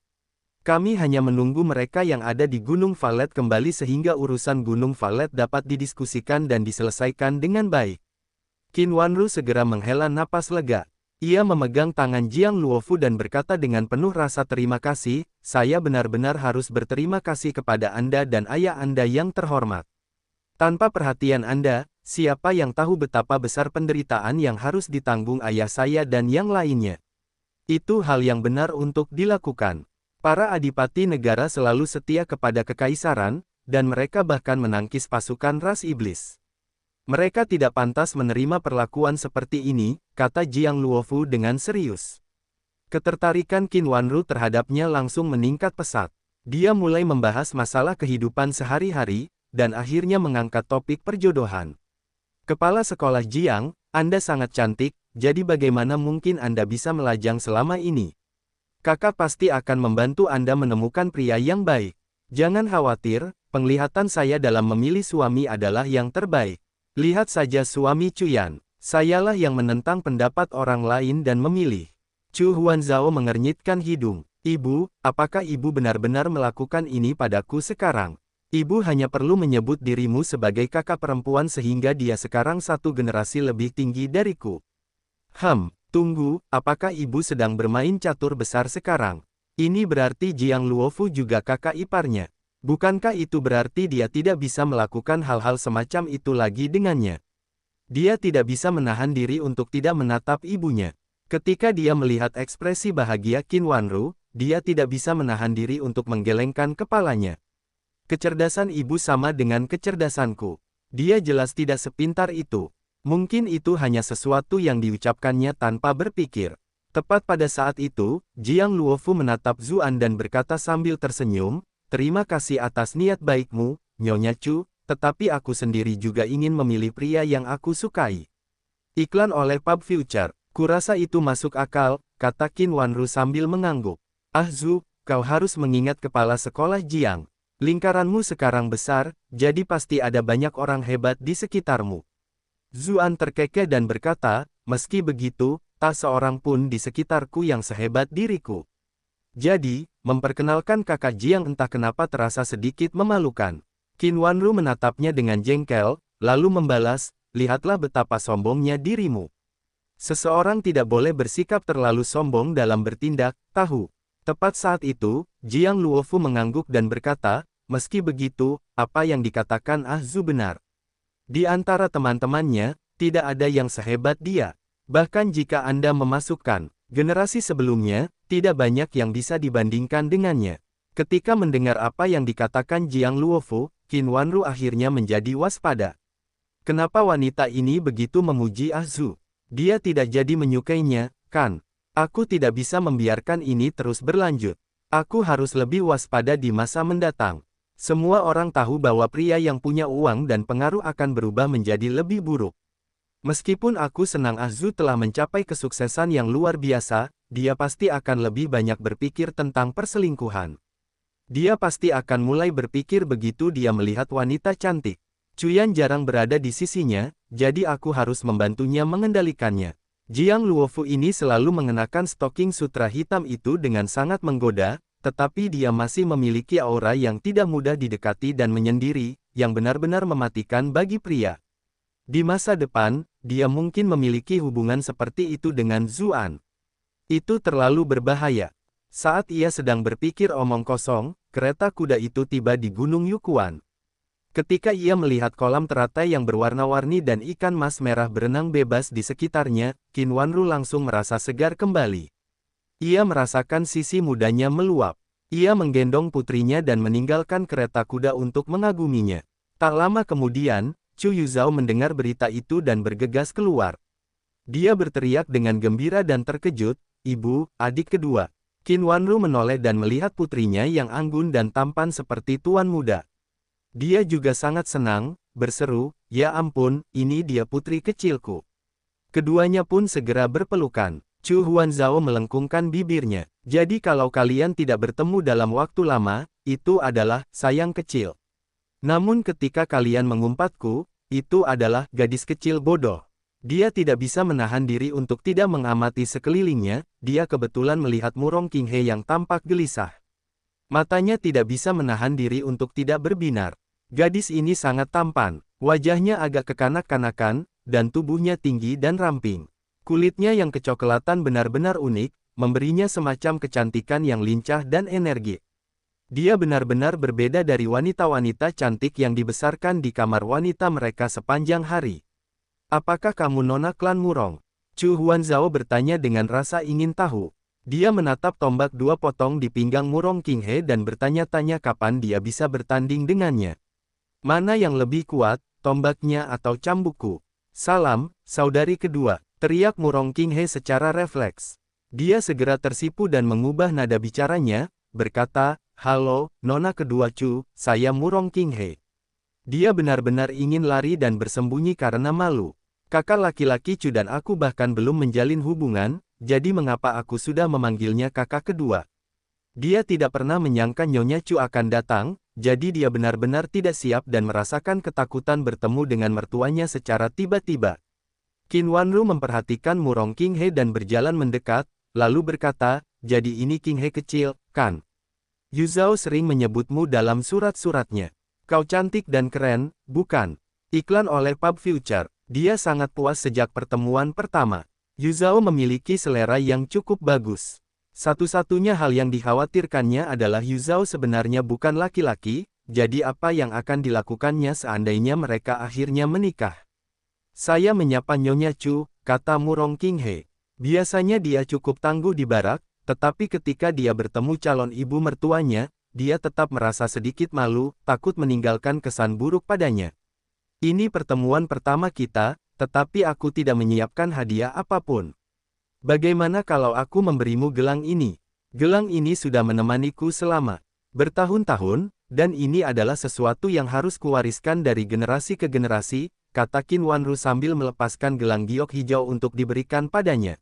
Kami hanya menunggu mereka yang ada di Gunung Valet kembali sehingga urusan Gunung Valet dapat didiskusikan dan diselesaikan dengan baik. Qin Wanru segera menghela napas lega. Ia memegang tangan Jiang Luofu dan berkata dengan penuh rasa terima kasih, saya benar-benar harus berterima kasih kepada Anda dan ayah Anda yang terhormat. Tanpa perhatian Anda, siapa yang tahu betapa besar penderitaan yang harus ditanggung ayah saya dan yang lainnya. Itu hal yang benar untuk dilakukan. Para adipati negara selalu setia kepada kekaisaran, dan mereka bahkan menangkis pasukan ras iblis. Mereka tidak pantas menerima perlakuan seperti ini, kata Jiang Luofu dengan serius. Ketertarikan Qin Wanru terhadapnya langsung meningkat pesat. Dia mulai membahas masalah kehidupan sehari-hari, dan akhirnya mengangkat topik perjodohan. Kepala sekolah Jiang, Anda sangat cantik, jadi bagaimana mungkin Anda bisa melajang selama ini? Kakak pasti akan membantu Anda menemukan pria yang baik. Jangan khawatir, penglihatan saya dalam memilih suami adalah yang terbaik. Lihat saja suami Cuyan. Sayalah yang menentang pendapat orang lain dan memilih. Chu Huanzhao mengernyitkan hidung. Ibu, apakah ibu benar-benar melakukan ini padaku sekarang? Ibu hanya perlu menyebut dirimu sebagai kakak perempuan sehingga dia sekarang satu generasi lebih tinggi dariku. Tunggu, apakah ibu sedang bermain catur besar sekarang? Ini berarti Jiang Luofu juga kakak iparnya. Bukankah itu berarti dia tidak bisa melakukan hal-hal semacam itu lagi dengannya? Dia tidak bisa menahan diri untuk tidak menatap ibunya. Ketika dia melihat ekspresi bahagia Qin Wanru, dia tidak bisa menahan diri untuk menggelengkan kepalanya. Kecerdasan ibu sama dengan kecerdasanku. Dia jelas tidak sepintar itu. Mungkin itu hanya sesuatu yang diucapkannya tanpa berpikir. Tepat pada saat itu, Jiang Luofu menatap Zuan dan berkata sambil tersenyum, terima kasih atas niat baikmu, Nyonya Chu, tetapi aku sendiri juga ingin memilih pria yang aku sukai. Iklan oleh Pub Future, kurasa itu masuk akal, kata Qin Wanru sambil mengangguk. Zu, kau harus mengingat kepala sekolah Jiang. Lingkaranmu sekarang besar, jadi pasti ada banyak orang hebat di sekitarmu. Zuan terkekeh dan berkata, meski begitu, tak seorang pun di sekitarku yang sehebat diriku. Jadi, memperkenalkan kakak Jiang entah kenapa terasa sedikit memalukan. Qin Wanru menatapnya dengan jengkel, lalu membalas, lihatlah betapa sombongnya dirimu. Seseorang tidak boleh bersikap terlalu sombong dalam bertindak, tahu. Tepat saat itu, Jiang Luofu mengangguk dan berkata, meski begitu, apa yang dikatakan Ah Zu benar. Di antara teman-temannya, tidak ada yang sehebat dia. Bahkan jika Anda memasukkan generasi sebelumnya, tidak banyak yang bisa dibandingkan dengannya. Ketika mendengar apa yang dikatakan Jiang Luofu, Qin Wanru akhirnya menjadi waspada. Kenapa wanita ini begitu memuji Ah Zu? Dia tidak jadi menyukainya, kan? Aku tidak bisa membiarkan ini terus berlanjut. Aku harus lebih waspada di masa mendatang. Semua orang tahu bahwa pria yang punya uang dan pengaruh akan berubah menjadi lebih buruk. Meskipun aku senang Ah Zu telah mencapai kesuksesan yang luar biasa, dia pasti akan lebih banyak berpikir tentang perselingkuhan. Dia pasti akan mulai berpikir begitu dia melihat wanita cantik. Cuyan jarang berada di sisinya, jadi aku harus membantunya mengendalikannya. Jiang Luofu ini selalu mengenakan stocking sutra hitam itu dengan sangat menggoda, tetapi dia masih memiliki aura yang tidak mudah didekati dan menyendiri, yang benar-benar mematikan bagi pria. Di masa depan, dia mungkin memiliki hubungan seperti itu dengan Zuan. Itu terlalu berbahaya. Saat ia sedang berpikir omong kosong, kereta kuda itu tiba di Gunung Yukuan. Ketika ia melihat kolam teratai yang berwarna-warni dan ikan mas merah berenang bebas di sekitarnya, Qin Wanru langsung merasa segar kembali. Ia merasakan sisi mudanya meluap. Ia menggendong putrinya dan meninggalkan kereta kuda untuk mengaguminya. Tak lama kemudian, Chu Yuzhao mendengar berita itu dan bergegas keluar. Dia berteriak dengan gembira dan terkejut, "Ibu, adik kedua." Qin Wanru menoleh dan melihat putrinya yang anggun dan tampan seperti tuan muda. Dia juga sangat senang, berseru, "Ya ampun, ini dia putri kecilku." Keduanya pun segera berpelukan. Chu Huanzhao melengkungkan bibirnya. "Jadi kalau kalian tidak bertemu dalam waktu lama, itu adalah sayang kecil. Namun ketika kalian mengumpatku, itu adalah gadis kecil bodoh." Dia tidak bisa menahan diri untuk tidak mengamati sekelilingnya, dia kebetulan melihat Murong Qinghe yang tampak gelisah. Matanya tidak bisa menahan diri untuk tidak berbinar. Gadis ini sangat tampan, wajahnya agak kekanak-kanakan, dan tubuhnya tinggi dan ramping. Kulitnya yang kecoklatan benar-benar unik, memberinya semacam kecantikan yang lincah dan energik. Dia benar-benar berbeda dari wanita-wanita cantik yang dibesarkan di kamar wanita mereka sepanjang hari. "Apakah kamu nona klan Murong?" Chu Huanzhao bertanya dengan rasa ingin tahu. Dia menatap tombak dua potong di pinggang Murong Qinghe dan bertanya-tanya kapan dia bisa bertanding dengannya. "Mana yang lebih kuat, tombaknya atau cambukku?" "Salam, saudari kedua," teriak Murong Qinghe secara refleks. Dia segera tersipu dan mengubah nada bicaranya, berkata, "Halo, nona kedua Chu, saya Murong Qinghe." Dia benar-benar ingin lari dan bersembunyi karena malu. "Kakak laki-laki Chu dan aku bahkan belum menjalin hubungan, jadi mengapa aku sudah memanggilnya kakak kedua?" Dia tidak pernah menyangka Nyonya Chu akan datang, jadi dia benar-benar tidak siap dan merasakan ketakutan bertemu dengan mertuanya secara tiba-tiba. Qin Wanru memperhatikan Murong Qinghe dan berjalan mendekat, lalu berkata, "Jadi ini Qinghe kecil, kan? Yuzhao sering menyebutmu dalam surat-suratnya. Kau cantik dan keren, bukan?" Iklan oleh Pub Future. Dia sangat puas sejak pertemuan pertama. Yuzhao memiliki selera yang cukup bagus. Satu-satunya hal yang dikhawatirkannya adalah Yuzhao sebenarnya bukan laki-laki, jadi apa yang akan dilakukannya seandainya mereka akhirnya menikah. "Saya menyapa Nyonya Chu," kata Murong Qinghe. Biasanya dia cukup tangguh di barak, tetapi ketika dia bertemu calon ibu mertuanya, dia tetap merasa sedikit malu, takut meninggalkan kesan buruk padanya. "Ini pertemuan pertama kita, tetapi aku tidak menyiapkan hadiah apapun. Bagaimana kalau aku memberimu gelang ini? Gelang ini sudah menemaniku selama bertahun-tahun, dan ini adalah sesuatu yang harus kuwariskan dari generasi ke generasi," kata Qin Wanru sambil melepaskan gelang giok hijau untuk diberikan padanya.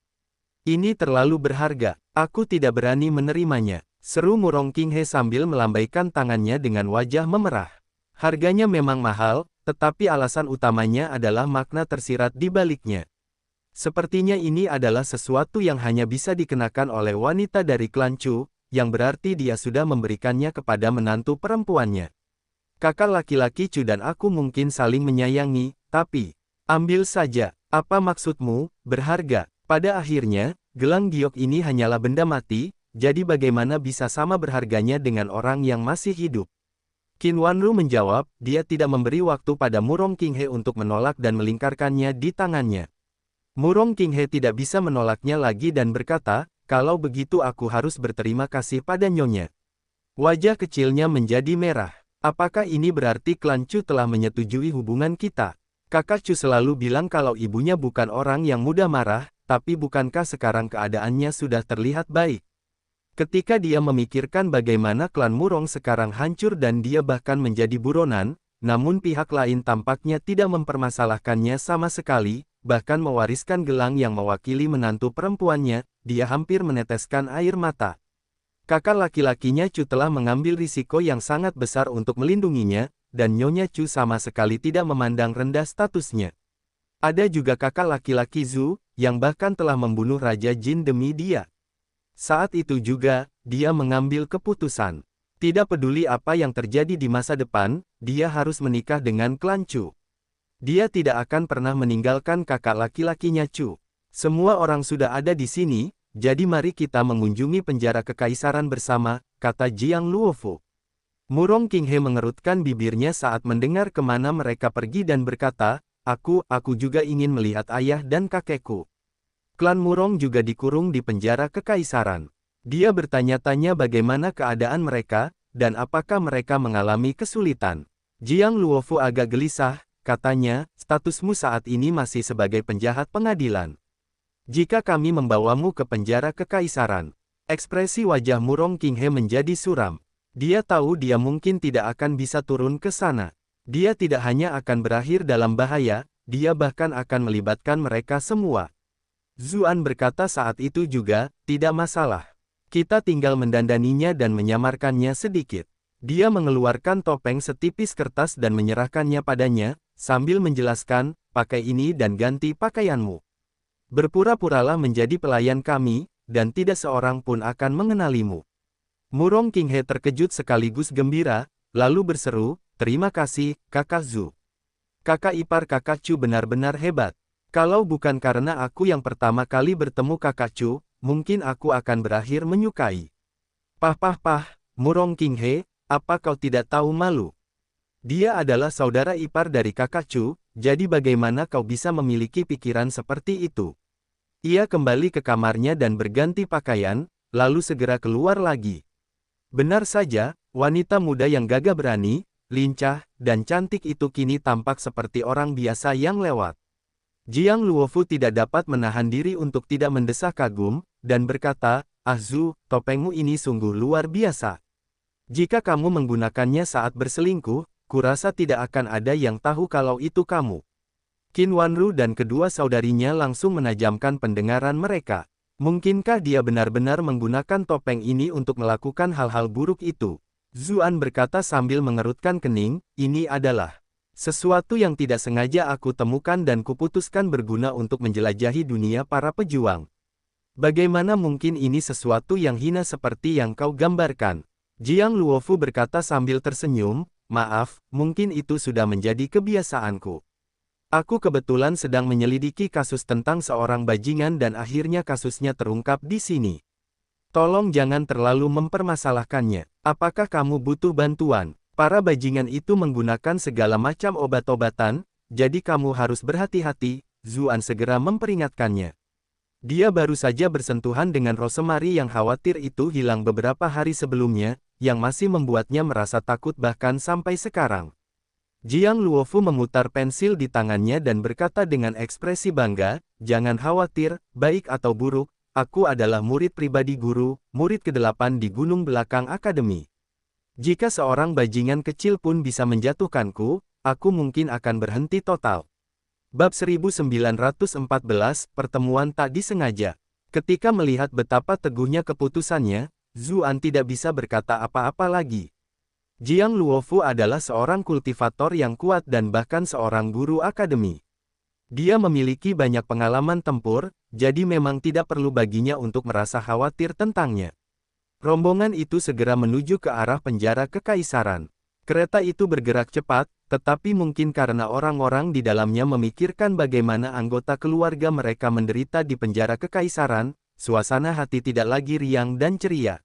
"Ini terlalu berharga, aku tidak berani menerimanya," seru Murong Qinghe sambil melambaikan tangannya dengan wajah memerah. Harganya memang mahal, tetapi alasan utamanya adalah makna tersirat di baliknya. Sepertinya ini adalah sesuatu yang hanya bisa dikenakan oleh wanita dari klan Chu, yang berarti dia sudah memberikannya kepada menantu perempuannya. "Kakak laki-laki Chu dan aku mungkin saling menyayangi, tapi Ambil saja. Apa maksudmu, berharga? Pada akhirnya, gelang giok ini hanyalah benda mati, jadi bagaimana bisa sama berharganya dengan orang yang masih hidup? Qin Wanru menjawab, dia tidak memberi waktu pada Murong Qinghe untuk menolak dan melingkarkannya di tangannya. Murong Qinghe tidak bisa menolaknya lagi dan berkata, kalau begitu aku harus berterima kasih pada nyonya. Wajah kecilnya menjadi merah. Apakah ini berarti klan Chu telah menyetujui hubungan kita? Kakak Chu selalu bilang kalau ibunya bukan orang yang mudah marah, tapi bukankah sekarang keadaannya sudah terlihat baik? Ketika dia memikirkan bagaimana klan Murong sekarang hancur dan dia bahkan menjadi buronan, namun pihak lain tampaknya tidak mempermasalahkannya sama sekali, bahkan mewariskan gelang yang mewakili menantu perempuannya, dia hampir meneteskan air mata. Kakak laki-lakinya Chu telah mengambil risiko yang sangat besar untuk melindunginya, dan Nyonya Chu sama sekali tidak memandang rendah statusnya. Ada juga kakak laki-laki Zhu, yang bahkan telah membunuh Raja Jin demi dia. Saat itu juga, dia mengambil keputusan. Tidak peduli apa yang terjadi di masa depan, dia harus menikah dengan klan Chu. Dia tidak akan pernah meninggalkan kakak laki-lakinya Chu. Semua orang sudah ada di sini, jadi mari kita mengunjungi penjara kekaisaran bersama, kata Jiang Luofu. Murong Qinghe mengerutkan bibirnya saat mendengar kemana mereka pergi dan berkata, aku juga ingin melihat ayah dan kakekku. Klan Murong juga dikurung di penjara kekaisaran. Dia bertanya-tanya bagaimana keadaan mereka, dan apakah mereka mengalami kesulitan. Jiang Luofu agak gelisah, katanya, statusmu saat ini masih sebagai penjahat pengadilan. Jika kami membawamu ke penjara kekaisaran, ekspresi wajah Murong Qinghe menjadi suram. Dia tahu dia mungkin tidak akan bisa turun ke sana. Dia tidak hanya akan berakhir dalam bahaya, dia bahkan akan melibatkan mereka semua. Zuan berkata saat itu juga, tidak masalah. Kita tinggal mendandaninya dan menyamarkannya sedikit. Dia mengeluarkan topeng setipis kertas dan menyerahkannya padanya, sambil menjelaskan, pakai ini dan ganti pakaianmu. Berpura-puralah menjadi pelayan kami, dan tidak seorang pun akan mengenalimu. Murong Qinghe terkejut sekaligus gembira, lalu berseru, terima kasih, kakak Zhu. Kakak ipar kakak Chu benar-benar hebat. Kalau bukan karena aku yang pertama kali bertemu kakak Chu, mungkin aku akan berakhir menyukai. Pah, Murong Qinghe, apa kau tidak tahu malu? Dia adalah saudara ipar dari kakak Chu, jadi bagaimana kau bisa memiliki pikiran seperti itu? Ia kembali ke kamarnya dan berganti pakaian, lalu segera keluar lagi. Benar saja, wanita muda yang gagah berani, lincah, dan cantik itu kini tampak seperti orang biasa yang lewat. Jiang Luofu tidak dapat menahan diri untuk tidak mendesak kagum, dan berkata, ah Zhu, topengmu ini sungguh luar biasa. Jika kamu menggunakannya saat berselingkuh, kurasa tidak akan ada yang tahu kalau itu kamu. Qin Wanru dan kedua saudarinya langsung menajamkan pendengaran mereka. Mungkinkah dia benar-benar menggunakan topeng ini untuk melakukan hal-hal buruk itu? Zuan berkata sambil mengerutkan kening, ini adalah sesuatu yang tidak sengaja aku temukan dan kuputuskan berguna untuk menjelajahi dunia para pejuang. Bagaimana mungkin ini sesuatu yang hina seperti yang kau gambarkan? Jiang Luofu berkata sambil tersenyum, maaf, mungkin itu sudah menjadi kebiasaanku. Aku kebetulan sedang menyelidiki kasus tentang seorang bajingan dan akhirnya kasusnya terungkap di sini. Tolong jangan terlalu mempermasalahkannya. Apakah kamu butuh bantuan? Para bajingan itu menggunakan segala macam obat-obatan, jadi kamu harus berhati-hati, Zuan segera memperingatkannya. Dia baru saja bersentuhan dengan Rosemary yang khawatir itu hilang beberapa hari sebelumnya, yang masih membuatnya merasa takut bahkan sampai sekarang. Jiang Luofu memutar pensil di tangannya dan berkata dengan ekspresi bangga, jangan khawatir, baik atau buruk, aku adalah murid pribadi guru, murid ke-8 di Gunung Belakang Akademi. Jika seorang bajingan kecil pun bisa menjatuhkanku, aku mungkin akan berhenti total. Bab 1914, Pertemuan tak disengaja. Ketika melihat betapa teguhnya keputusannya, Zuan tidak bisa berkata apa-apa lagi. Jiang Luofu adalah seorang kultivator yang kuat dan bahkan seorang guru akademi. Dia memiliki banyak pengalaman tempur, jadi memang tidak perlu baginya untuk merasa khawatir tentangnya. Rombongan itu segera menuju ke arah penjara kekaisaran. Kereta itu bergerak cepat, tetapi mungkin karena orang-orang di dalamnya memikirkan bagaimana anggota keluarga mereka menderita di penjara kekaisaran, suasana hati tidak lagi riang dan ceria.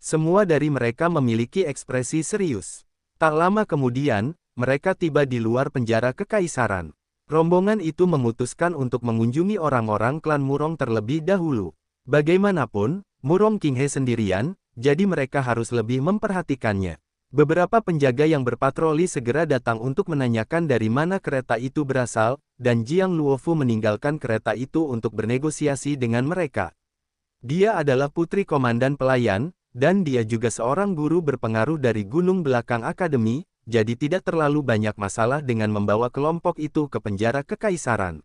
Semua dari mereka memiliki ekspresi serius. Tak lama kemudian, mereka tiba di luar penjara kekaisaran. Rombongan itu memutuskan untuk mengunjungi orang-orang klan Murong terlebih dahulu. Bagaimanapun, Murong Qinghe sendirian, jadi mereka harus lebih memperhatikannya. Beberapa penjaga yang berpatroli segera datang untuk menanyakan dari mana kereta itu berasal, dan Jiang Luofu meninggalkan kereta itu untuk bernegosiasi dengan mereka. Dia adalah putri komandan pelayan, dan dia juga seorang guru berpengaruh dari gunung belakang akademi, jadi tidak terlalu banyak masalah dengan membawa kelompok itu ke penjara kekaisaran.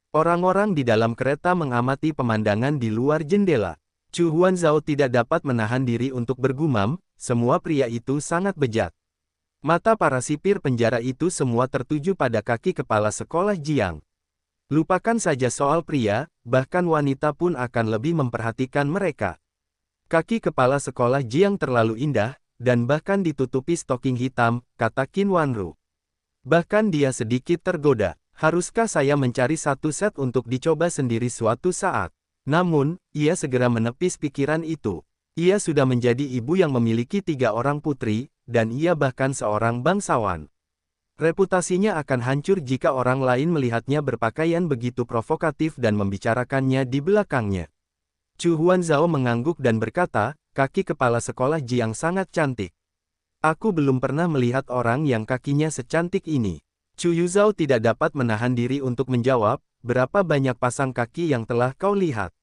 Orang-orang di dalam kereta mengamati pemandangan di luar jendela. Chu Huanzhao tidak dapat menahan diri untuk bergumam, semua pria itu sangat bejat. Mata para sipir penjara itu semua tertuju pada kaki kepala sekolah Jiang. Lupakan saja soal pria, bahkan wanita pun akan lebih memperhatikan mereka. Kaki kepala sekolah Jiang terlalu indah, dan bahkan ditutupi stoking hitam, kata Qin Wanru. Bahkan dia sedikit tergoda. Haruskah saya mencari satu set untuk dicoba sendiri suatu saat? Namun, ia segera menepis pikiran itu. Ia sudah menjadi ibu yang memiliki 3 orang putri, dan ia bahkan seorang bangsawan. Reputasinya akan hancur jika orang lain melihatnya berpakaian begitu provokatif dan membicarakannya di belakangnya. Chu Huanzhao mengangguk dan berkata, kaki kepala sekolah Jiang sangat cantik. Aku belum pernah melihat orang yang kakinya secantik ini. Chu Yuzhao tidak dapat menahan diri untuk menjawab, berapa banyak pasang kaki yang telah kau lihat?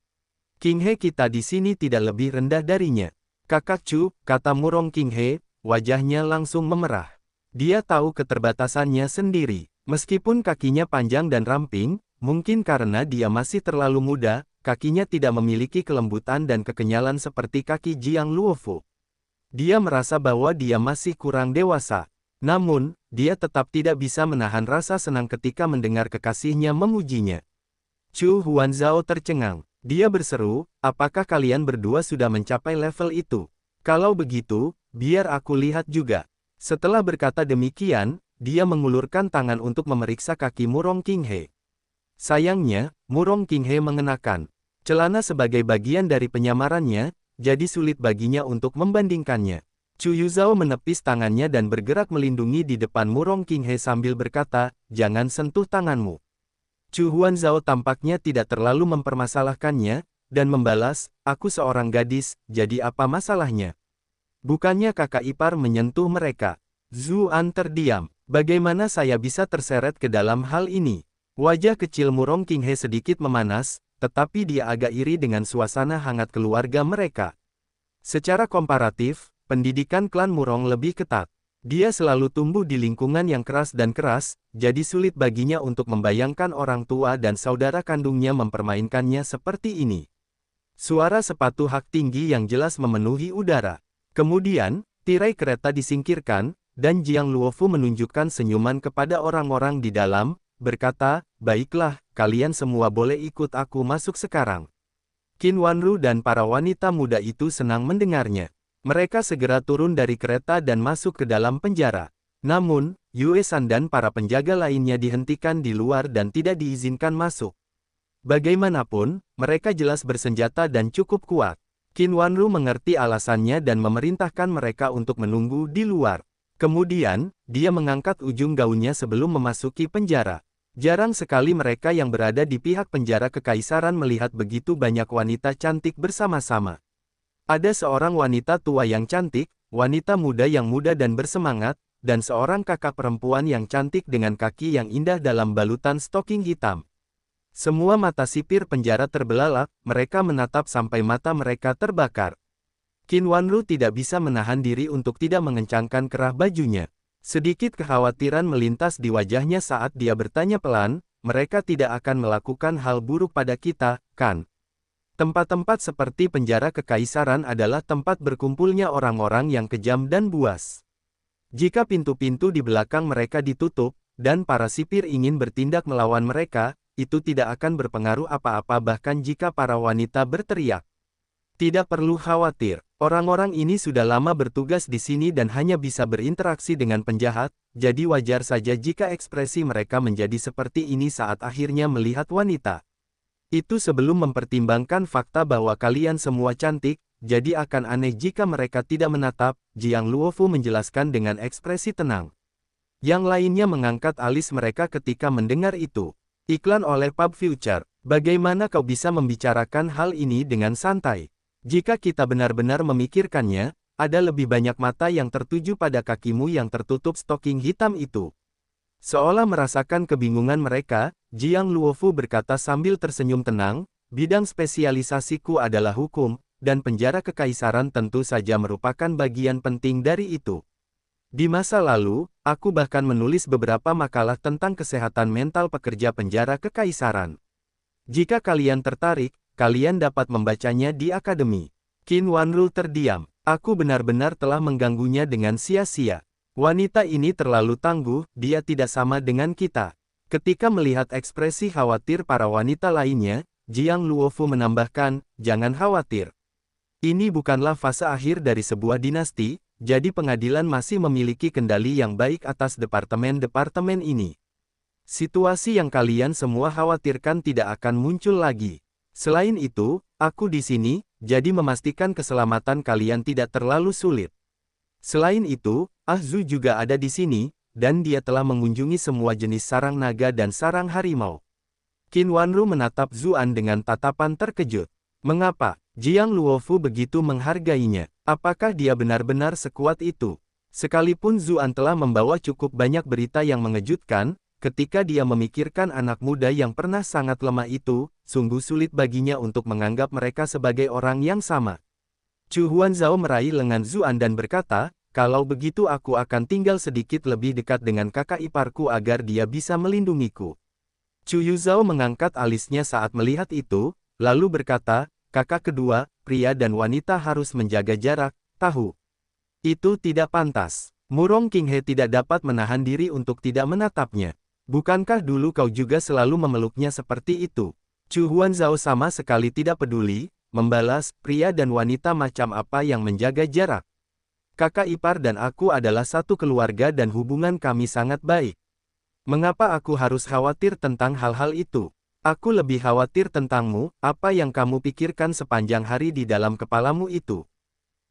Qinghe kita di sini tidak lebih rendah darinya. Kakak Chu, kata Murong Qinghe, wajahnya langsung memerah. Dia tahu keterbatasannya sendiri. Meskipun kakinya panjang dan ramping, mungkin karena dia masih terlalu muda, kakinya tidak memiliki kelembutan dan kekenyalan seperti kaki Jiang Luofu. Dia merasa bahwa dia masih kurang dewasa. Namun, dia tetap tidak bisa menahan rasa senang ketika mendengar kekasihnya memujinya. Chu Huanzhao tercengang. Dia berseru, apakah kalian berdua sudah mencapai level itu? Kalau begitu, biar aku lihat juga. Setelah berkata demikian, dia mengulurkan tangan untuk memeriksa kaki Murong Qinghe. Sayangnya, Murong Qinghe mengenakan celana sebagai bagian dari penyamarannya, jadi sulit baginya untuk membandingkannya. Chu Yuzhao menepis tangannya dan bergerak melindungi di depan Murong Qinghe sambil berkata, jangan sentuh tanganmu. Chu Huanzhao tampaknya tidak terlalu mempermasalahkannya, dan membalas, aku seorang gadis, jadi apa masalahnya? Bukannya kakak ipar menyentuh mereka. Zhu An terdiam. Bagaimana saya bisa terseret ke dalam hal ini? Wajah kecil Murong Qinghe sedikit memanas, tetapi dia agak iri dengan suasana hangat keluarga mereka. Secara komparatif, pendidikan klan Murong lebih ketat. Dia selalu tumbuh di lingkungan yang keras dan keras, jadi sulit baginya untuk membayangkan orang tua dan saudara kandungnya mempermainkannya seperti ini. Suara sepatu hak tinggi yang jelas memenuhi udara. Kemudian, tirai kereta disingkirkan, dan Jiang Luofu menunjukkan senyuman kepada orang-orang di dalam, berkata, baiklah, kalian semua boleh ikut aku masuk sekarang. Qin Wanru dan para wanita muda itu senang mendengarnya. Mereka segera turun dari kereta dan masuk ke dalam penjara. Namun, Yue San dan para penjaga lainnya dihentikan di luar dan tidak diizinkan masuk. Bagaimanapun, mereka jelas bersenjata dan cukup kuat. Qin Wanru mengerti alasannya dan memerintahkan mereka untuk menunggu di luar. Kemudian, dia mengangkat ujung gaunnya sebelum memasuki penjara. Jarang sekali mereka yang berada di pihak penjara kekaisaran melihat begitu banyak wanita cantik bersama-sama. Ada seorang wanita tua yang cantik, wanita muda yang muda dan bersemangat, dan seorang kakak perempuan yang cantik dengan kaki yang indah dalam balutan stoking hitam. Semua mata sipir penjara terbelalak, mereka menatap sampai mata mereka terbakar. Qin Wanru tidak bisa menahan diri untuk tidak mengencangkan kerah bajunya. Sedikit kekhawatiran melintas di wajahnya saat dia bertanya pelan, mereka tidak akan melakukan hal buruk pada kita, kan? Tempat-tempat seperti penjara kekaisaran adalah tempat berkumpulnya orang-orang yang kejam dan buas. Jika pintu-pintu di belakang mereka ditutup, dan para sipir ingin bertindak melawan mereka, itu tidak akan berpengaruh apa-apa bahkan jika para wanita berteriak. Tidak perlu khawatir, orang-orang ini sudah lama bertugas di sini dan hanya bisa berinteraksi dengan penjahat, jadi wajar saja jika ekspresi mereka menjadi seperti ini saat akhirnya melihat wanita. Itu sebelum mempertimbangkan fakta bahwa kalian semua cantik, jadi akan aneh jika mereka tidak menatap, Jiang Luofu menjelaskan dengan ekspresi tenang. Yang lainnya mengangkat alis mereka ketika mendengar itu. Iklan oleh Pub Future, bagaimana kau bisa membicarakan hal ini dengan santai? Jika kita benar-benar memikirkannya, ada lebih banyak mata yang tertuju pada kakimu yang tertutup stoking hitam itu. Seolah merasakan kebingungan mereka, Jiang Luofu berkata sambil tersenyum tenang, bidang spesialisasiku adalah hukum, dan penjara kekaisaran tentu saja merupakan bagian penting dari itu. Di masa lalu, aku bahkan menulis beberapa makalah tentang kesehatan mental pekerja penjara kekaisaran. Jika kalian tertarik, kalian dapat membacanya di akademi. Qin Wanru terdiam. Aku benar-benar telah mengganggunya dengan sia-sia. Wanita ini terlalu tangguh, dia tidak sama dengan kita. Ketika melihat ekspresi khawatir para wanita lainnya, Jiang Luofu menambahkan, jangan khawatir. Ini bukanlah fase akhir dari sebuah dinasti, jadi pengadilan masih memiliki kendali yang baik atas departemen-departemen ini. Situasi yang kalian semua khawatirkan tidak akan muncul lagi. Selain itu, aku di sini, jadi memastikan keselamatan kalian tidak terlalu sulit. Selain itu, Ah Zu juga ada di sini, dan dia telah mengunjungi semua jenis sarang naga dan sarang harimau. Qin Wanru menatap Zuan dengan tatapan terkejut. Mengapa Jiang Luofu begitu menghargainya? Apakah dia benar-benar sekuat itu? Sekalipun Zuan telah membawa cukup banyak berita yang mengejutkan, ketika dia memikirkan anak muda yang pernah sangat lemah itu, sungguh sulit baginya untuk menganggap mereka sebagai orang yang sama. Chu Huanzhao meraih lengan Zuan dan berkata, kalau begitu aku akan tinggal sedikit lebih dekat dengan kakak iparku agar dia bisa melindungiku. Chu Yuzhao mengangkat alisnya saat melihat itu, lalu berkata, kakak kedua, pria dan wanita harus menjaga jarak, tahu. Itu tidak pantas. Murong Qinghe tidak dapat menahan diri untuk tidak menatapnya. Bukankah dulu kau juga selalu memeluknya seperti itu? Chu Huanzhao sama sekali tidak peduli, membalas, pria dan wanita macam apa yang menjaga jarak. Kakak ipar dan aku adalah satu keluarga dan hubungan kami sangat baik. Mengapa aku harus khawatir tentang hal-hal itu? Aku lebih khawatir tentangmu, apa yang kamu pikirkan sepanjang hari di dalam kepalamu itu.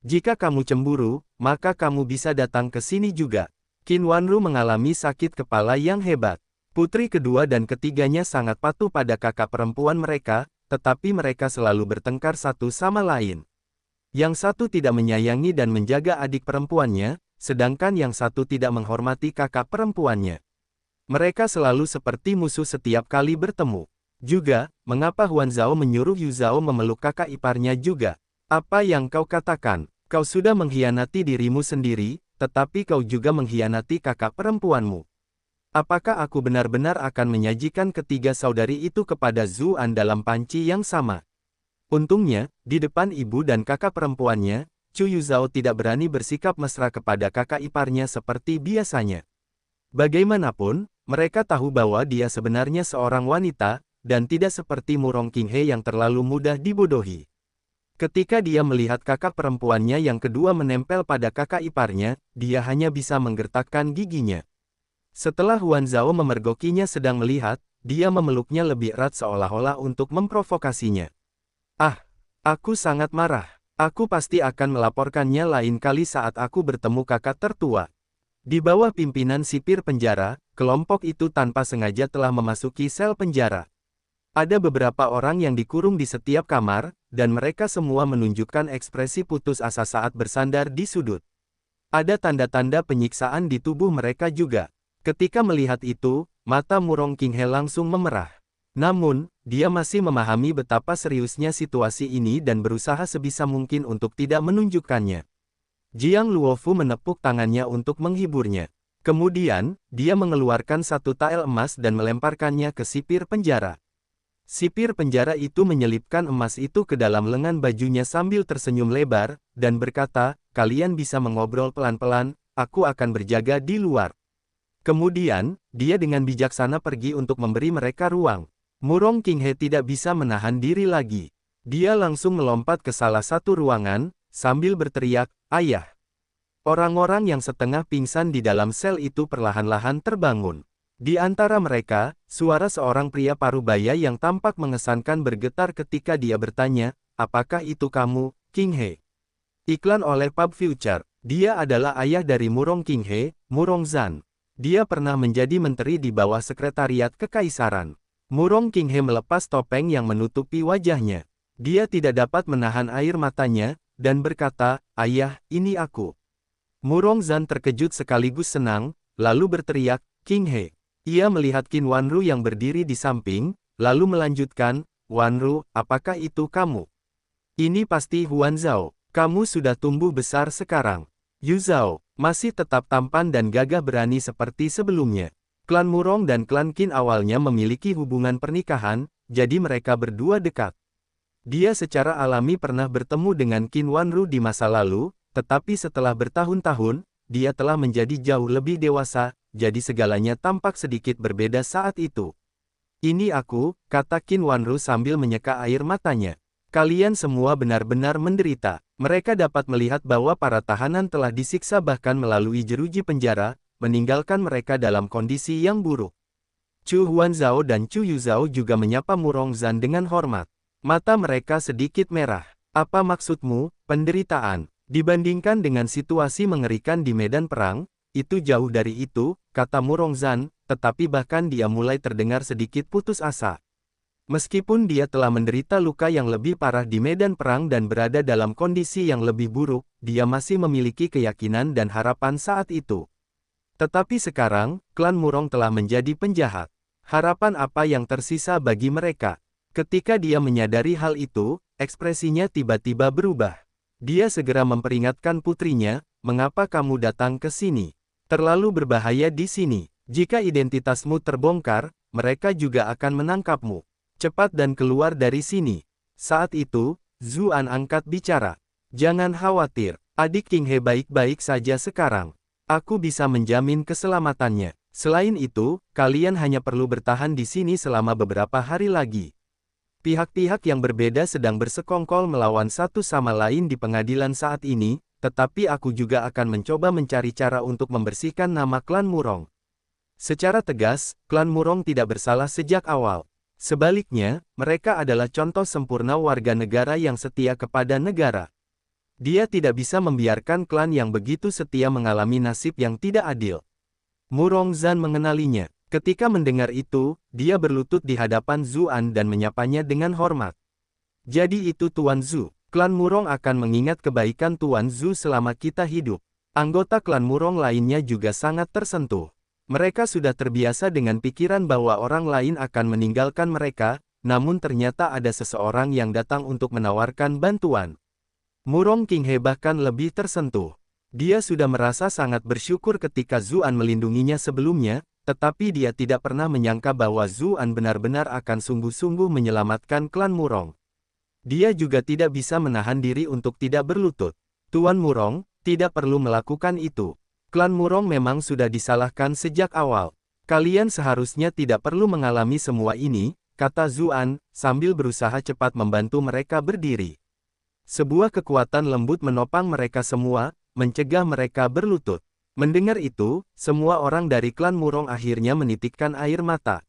Jika kamu cemburu, maka kamu bisa datang ke sini juga. Qin Wanru mengalami sakit kepala yang hebat. Putri kedua dan ketiganya sangat patuh pada kakak perempuan mereka, tetapi mereka selalu bertengkar satu sama lain. Yang satu tidak menyayangi dan menjaga adik perempuannya, sedangkan yang satu tidak menghormati kakak perempuannya. Mereka selalu seperti musuh setiap kali bertemu. Juga, mengapa Huanzhao menyuruh Yuzhao memeluk kakak iparnya juga? Apa yang kau katakan? Kau sudah mengkhianati dirimu sendiri, tetapi kau juga mengkhianati kakak perempuanmu. Apakah aku benar-benar akan menyajikan ketiga saudari itu kepada Zuan dalam panci yang sama? Untungnya, di depan ibu dan kakak perempuannya, Chu Yuzhao tidak berani bersikap mesra kepada kakak iparnya seperti biasanya. Bagaimanapun, mereka tahu bahwa dia sebenarnya seorang wanita, dan tidak seperti Murong Qinghe yang terlalu mudah dibodohi. Ketika dia melihat kakak perempuannya yang kedua menempel pada kakak iparnya, dia hanya bisa menggertakkan giginya. Setelah Huanzhao memergokinya sedang melihat, dia memeluknya lebih erat seolah-olah untuk memprovokasinya. Ah, aku sangat marah. Aku pasti akan melaporkannya lain kali saat aku bertemu kakak tertua. Di bawah pimpinan sipir penjara, kelompok itu tanpa sengaja telah memasuki sel penjara. Ada beberapa orang yang dikurung di setiap kamar, dan mereka semua menunjukkan ekspresi putus asa saat bersandar di sudut. Ada tanda-tanda penyiksaan di tubuh mereka juga. Ketika melihat itu, mata Murong Qinghe langsung memerah. Namun, dia masih memahami betapa seriusnya situasi ini dan berusaha sebisa mungkin untuk tidak menunjukkannya. Jiang Luofu menepuk tangannya untuk menghiburnya. Kemudian, dia mengeluarkan satu tael emas dan melemparkannya ke sipir penjara. Sipir penjara itu menyelipkan emas itu ke dalam lengan bajunya sambil tersenyum lebar, dan berkata, kalian bisa mengobrol pelan-pelan, aku akan berjaga di luar. Kemudian, dia dengan bijaksana pergi untuk memberi mereka ruang. Murong Qinghe tidak bisa menahan diri lagi. Dia langsung melompat ke salah satu ruangan, sambil berteriak, "Ayah!" Orang-orang yang setengah pingsan di dalam sel itu perlahan-lahan terbangun. Di antara mereka, suara seorang pria parubaya yang tampak mengesankan bergetar ketika dia bertanya, "Apakah itu kamu, King He?" Iklan oleh Pub Future. Dia adalah ayah dari Murong King He, Murong Zan. Dia pernah menjadi menteri di bawah sekretariat kekaisaran. Murong King He melepas topeng yang menutupi wajahnya. Dia tidak dapat menahan air matanya, dan berkata, "Ayah, ini aku." Murong Zan terkejut sekaligus senang, lalu berteriak, "King He." Ia melihat Qin Wanru yang berdiri di samping, lalu melanjutkan, "Wanru, apakah itu kamu?" "Ini pasti Huan Zhao. Kamu sudah tumbuh besar sekarang." Yu Zhao masih tetap tampan dan gagah berani seperti sebelumnya. Klan Murong dan klan Qin awalnya memiliki hubungan pernikahan, jadi mereka berdua dekat. Dia secara alami pernah bertemu dengan Qin Wanru di masa lalu, tetapi setelah bertahun-tahun, dia telah menjadi jauh lebih dewasa, jadi segalanya tampak sedikit berbeda saat itu. "Ini aku," kata Qin Wanru sambil menyeka air matanya. "Kalian semua benar-benar menderita." Mereka dapat melihat bahwa para tahanan telah disiksa bahkan melalui jeruji penjara, meninggalkan mereka dalam kondisi yang buruk. Chu Huanzhao dan Chu Yuzhao juga menyapa Murong Zan dengan hormat. Mata mereka sedikit merah. "Apa maksudmu, penderitaan? Dibandingkan dengan situasi mengerikan di medan perang, itu jauh dari itu," kata Murong Zan, tetapi bahkan dia mulai terdengar sedikit putus asa. Meskipun dia telah menderita luka yang lebih parah di medan perang dan berada dalam kondisi yang lebih buruk, dia masih memiliki keyakinan dan harapan saat itu. Tetapi sekarang, klan Murong telah menjadi penjahat. Harapan apa yang tersisa bagi mereka? Ketika dia menyadari hal itu, ekspresinya tiba-tiba berubah. Dia segera memperingatkan putrinya, "Mengapa kamu datang ke sini? Terlalu berbahaya di sini. Jika identitasmu terbongkar, mereka juga akan menangkapmu. Cepat dan keluar dari sini." Saat itu, Zuan angkat bicara. "Jangan khawatir, adik King He baik-baik saja sekarang. Aku bisa menjamin keselamatannya. Selain itu, kalian hanya perlu bertahan di sini selama beberapa hari lagi." Pihak-pihak yang berbeda sedang bersekongkol melawan satu sama lain di pengadilan saat ini, tetapi aku juga akan mencoba mencari cara untuk membersihkan nama klan Murong. Secara tegas, klan Murong tidak bersalah sejak awal. Sebaliknya, mereka adalah contoh sempurna warga negara yang setia kepada negara. Dia tidak bisa membiarkan klan yang begitu setia mengalami nasib yang tidak adil. Murong Zan mengenalinya. Ketika mendengar itu, dia berlutut di hadapan Zuan dan menyapanya dengan hormat. "Jadi itu Tuan Zhu. Klan Murong akan mengingat kebaikan Tuan Zhu selama kita hidup." Anggota klan Murong lainnya juga sangat tersentuh. Mereka sudah terbiasa dengan pikiran bahwa orang lain akan meninggalkan mereka, namun ternyata ada seseorang yang datang untuk menawarkan bantuan. Murong King He bahkan lebih tersentuh. Dia sudah merasa sangat bersyukur ketika Zuan melindunginya sebelumnya, tetapi dia tidak pernah menyangka bahwa Zuan benar-benar akan sungguh-sungguh menyelamatkan klan Murong. Dia juga tidak bisa menahan diri untuk tidak berlutut. "Tuan Murong, tidak perlu melakukan itu. Klan Murong memang sudah disalahkan sejak awal. Kalian seharusnya tidak perlu mengalami semua ini," kata Zuan, sambil berusaha cepat membantu mereka berdiri. Sebuah kekuatan lembut menopang mereka semua, mencegah mereka berlutut. Mendengar itu, semua orang dari klan Murong akhirnya menitikkan air mata.